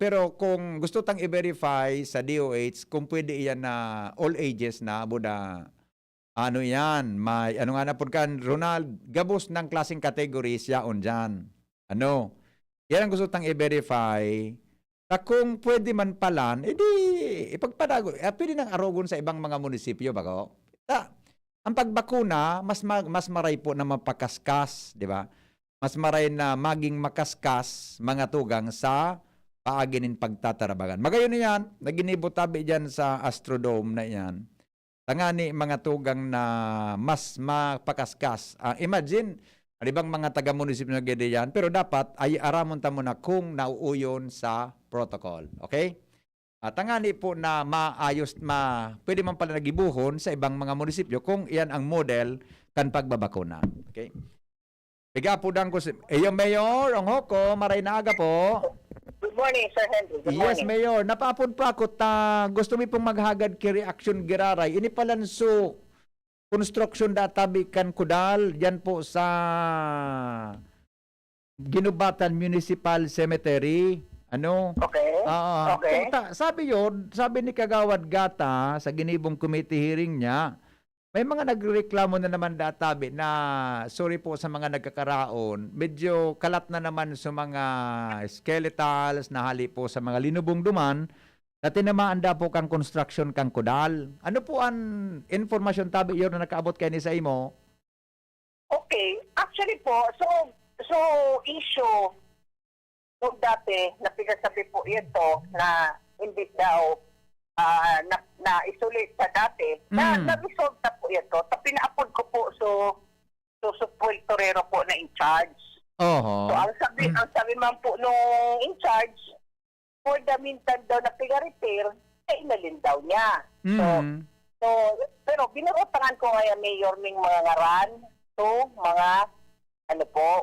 Pero kung gusto tang i-verify sa DOH, kung pwede iyan na all ages na, buda, ano yan, may, ano nga na po kan, Ronald, gabos ng klaseng categories yaon dyan. Ano? Yan ang gusto tang i-verify. Na kung pwede man palan, edi, ipagpadago. Pwede nang arogon sa ibang mga munisipyo, bako? Ang pagbakuna, mas maray po na mapakaskas, di ba? Mas maray na maging makaskas mga tugang sa paaginin pagtatarabagan. Magayon yan, naginibo tabi dyan sa Astrodome na yan. Tangani mga tugang na mas mapakaskas. Imagine, alibang mga taga-munisipyo na gede yan, pero dapat ay aramon ta muna kung nauuyon sa protocol. Okay? Tangani po na pwede man pala nagibuhon sa ibang mga munisipyo kung iyan ang model kan pagbabakuna. Okay? Biga po dang ko yung Mayor, ang Hoko, maray na aga po. Good morning, Sir Henry. Good Yes, morning. Mayor. Napapod pa ako gusto mi pong maghagad ki reaction giraray. Ini palanso construction databi kan Kudal yan po sa Ginubatan Municipal Cemetery. Ano? Okay. Okay. Sabi ni Kagawad Gata sa ginibong committee hearing niya, may mga nagreklamo na naman databi na sorry po sa mga nagkakaraon, medyo kalat na naman sa mga skeletals na hali po sa mga linubong duman na tinamaan da po kang construction kang Kudal. Ano po ang informasyon tabi yun na nakaabot kayo ni sa imo? Okay. Actually po, so issue nung dati, napigasabi po ito na hindi daw na isolate sa dati, na-resolve na po ito. Pinaapod ko po so Torero po na in charge. So ang sabi man po nung in charge, for the meantime daw na piga-repair, inalin daw niya. So pero binurutangan ko ngayon Mayor Ming mga ngaran, mga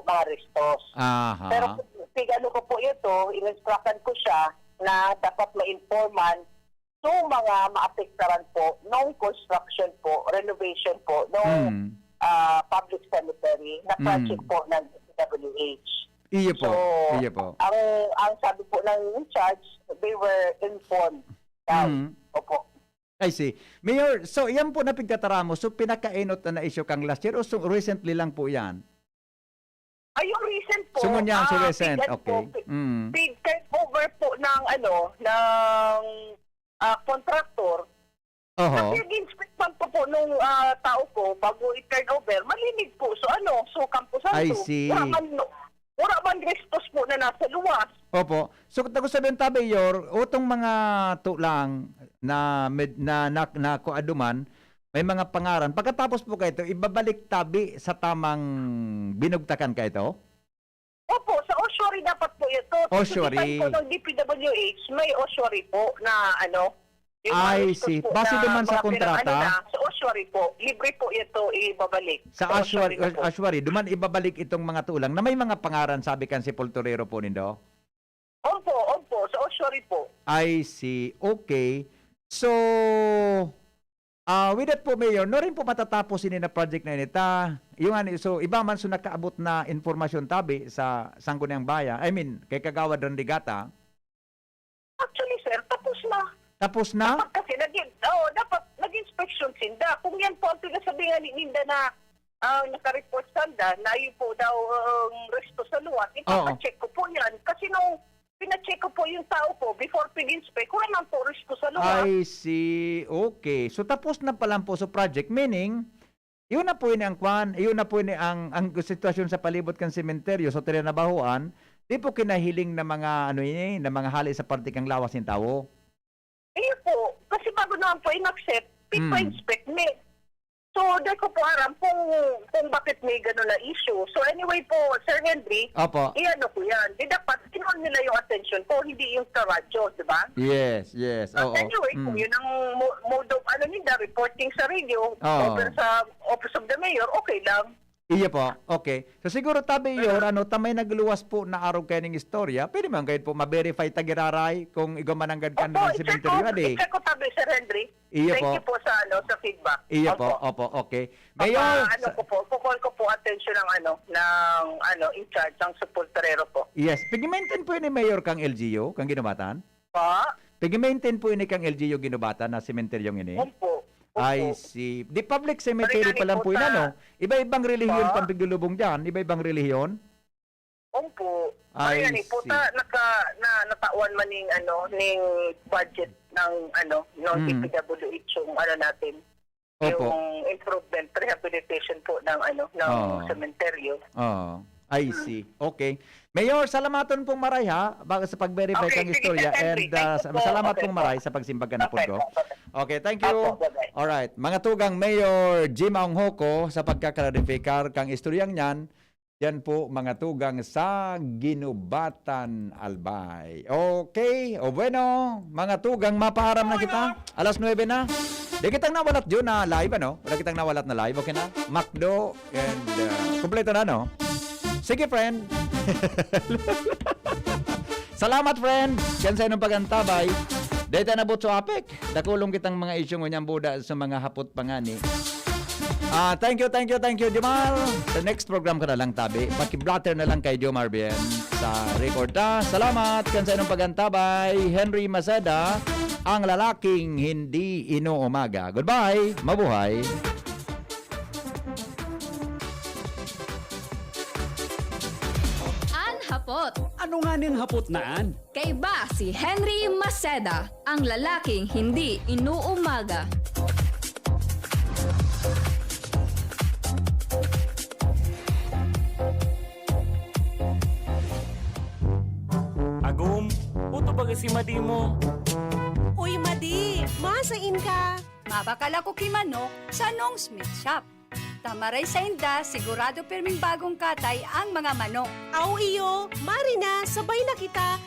mga restos. Pero pigano ko po ito, in-instructan ko siya na dapat ma-informan so mga maapektaran po nung construction po, renovation po, nung public cemetery na project po ng DZGB. Iyo po. Ang sabi po ng in charge, they were informed. Opo. I see. Mayor, so yan po na pigtataramo. So pinakainot na issue kang last year o so recently lang po yan? Yung recent po. Sumunyan si recent. Okay. Big turnover po ng contractor. Kasi in-inspect man po nung tao ko bago i-turn over, malinig po. So Camposanto. I see. Wala man restos po na nasa luwas. Opo. So kung sabihin tabi yor, utong mga tulang na kuaduman, may mga pangaran. Pagkatapos po kayo ito, ibabalik tabi sa tamang binugtakan kayo ito? Opo, sa ossuary dapat po ito. Ossuary. Sa po ng DPWH, may ossuary po na I see. Base naman sa kontrata. Sa ossuary po, libre po ito ibabalik. Sa ossuary, duman ibabalik itong mga tulang na may mga pangaran, sabi kan si Poltorero po nindo? Opo, sa ossuary po. I see. Okay. So, with that po, Mayor, no rin po matatapos ini na project na inita. So, iba man so nakaabot na informasyon tabi sa Sangguniang Bayan. I mean, kay Kagawad Randigata. Actually, sir, tapos na. Tapos na? Dapat kasi dapat nag-inspection sinda. Kung yan po ang pinasabihan ni Ninda na naka-report sanda na yun po daw resto sa luwas, ipapacheck ko po yan. Kasi nung pinacheck ko po yung tao po before pag-inspect, wala man po resto sa luwas. I see. Okay. So tapos na pa lang po sa project, meaning Iyon na po ini ang kwan, iyon na po ini ang sitwasyon sa palibot kan sementeryo sa Tinabahoan, di po kinahiling na mga ano ini, na mga hali sa partikang lawas ng tao. Po, kasi bago naman po in-accept, pinpa-inspect me. So, dahil ko po aram kung bakit may gano'n na issue. So, anyway po, Sir Henry, Opo. iano ko yan. Di dapat, kinuha nila yung attention ko, hindi yung sa radyo, di ba? Yes. Oo. Anyway, kung yun ang mode of, nila, reporting sa radio, Oo. over sa Office of the Mayor, okay lang. Iya po. Okay. So siguro tabi yun, tamay nagluwas po na araw kayo ng istorya. Pwede man kayo po ma-verify tagiraray kung igamananggad ka ng sementeryo. I-check ko tabi, Sir Henry. Iya Thank po. you po sa feedback. Iya po. Opo. Okay. Mayor, Kukol ko po attention ng in charge ng supporterero po. yes. Pag-maintain po ni Mayor kang LGU, kang ginubatan? Pa? Pag-maintain po ni kang LGU ginubatan na sementeryong ini? Opo. I see. Di public cemetery pa lang po yun, ano? Iba-ibang relihiyon pang pigdulubong dyan? Iba-ibang relihiyon? Opo. I Ayan, po see. natawan man ning budget ng DPWH yung natin. Opo. Yung improvement, rehabilitation po ng cementerio. Oh, I see. Okay. Mayor, salamaton pong maray ha sa pag-verify Okay, kang sige, istorya Sir Henry. and Thank you po. salamat Okay pong po. maray sa pagsimbag na po ko. Okay, thank you. Opo, bye-bye. Alright, mga tugang Mayor Jim Hoko sa pagkaklarifika kang istoryang yan. Yan po mga tugang sa Ginubatan, Albay. Okay, o bueno, mga tugang mapaaram na kita. Alas 9 na. Di kitang nawalat yun na live, ano? Wala kitang nawalat na live, okay na? Macdo and kompleto na, no? Sige, friend. Salamat, friend. Yan sa inong pagantabay. Dito na butso apik. Dakulong kitang mga isyong unyang buda sa mga hapot pangani. Thank you, Jomar. Sa next program ka na lang, tabi. Paki-blatter na lang kay Jomar Bien sa record ta. Salamat kan sa inong pagantabay. Henry Maceda, ang lalaking hindi inuumaga. Goodbye. Mabuhay. Hapot. Ano nga niyang hapot naan? Kay ba si Henry Maceda, ang lalaking hindi inuumaga. Agum, uto baga si Madi mo. Uy, Madi, masain ka. Mabakala ko kimanok sa Nong Smith Shop. Tamaray sa inda, sigurado pirming bagong katay ang mga manok. Aw iyo, Marina, sabay na kita.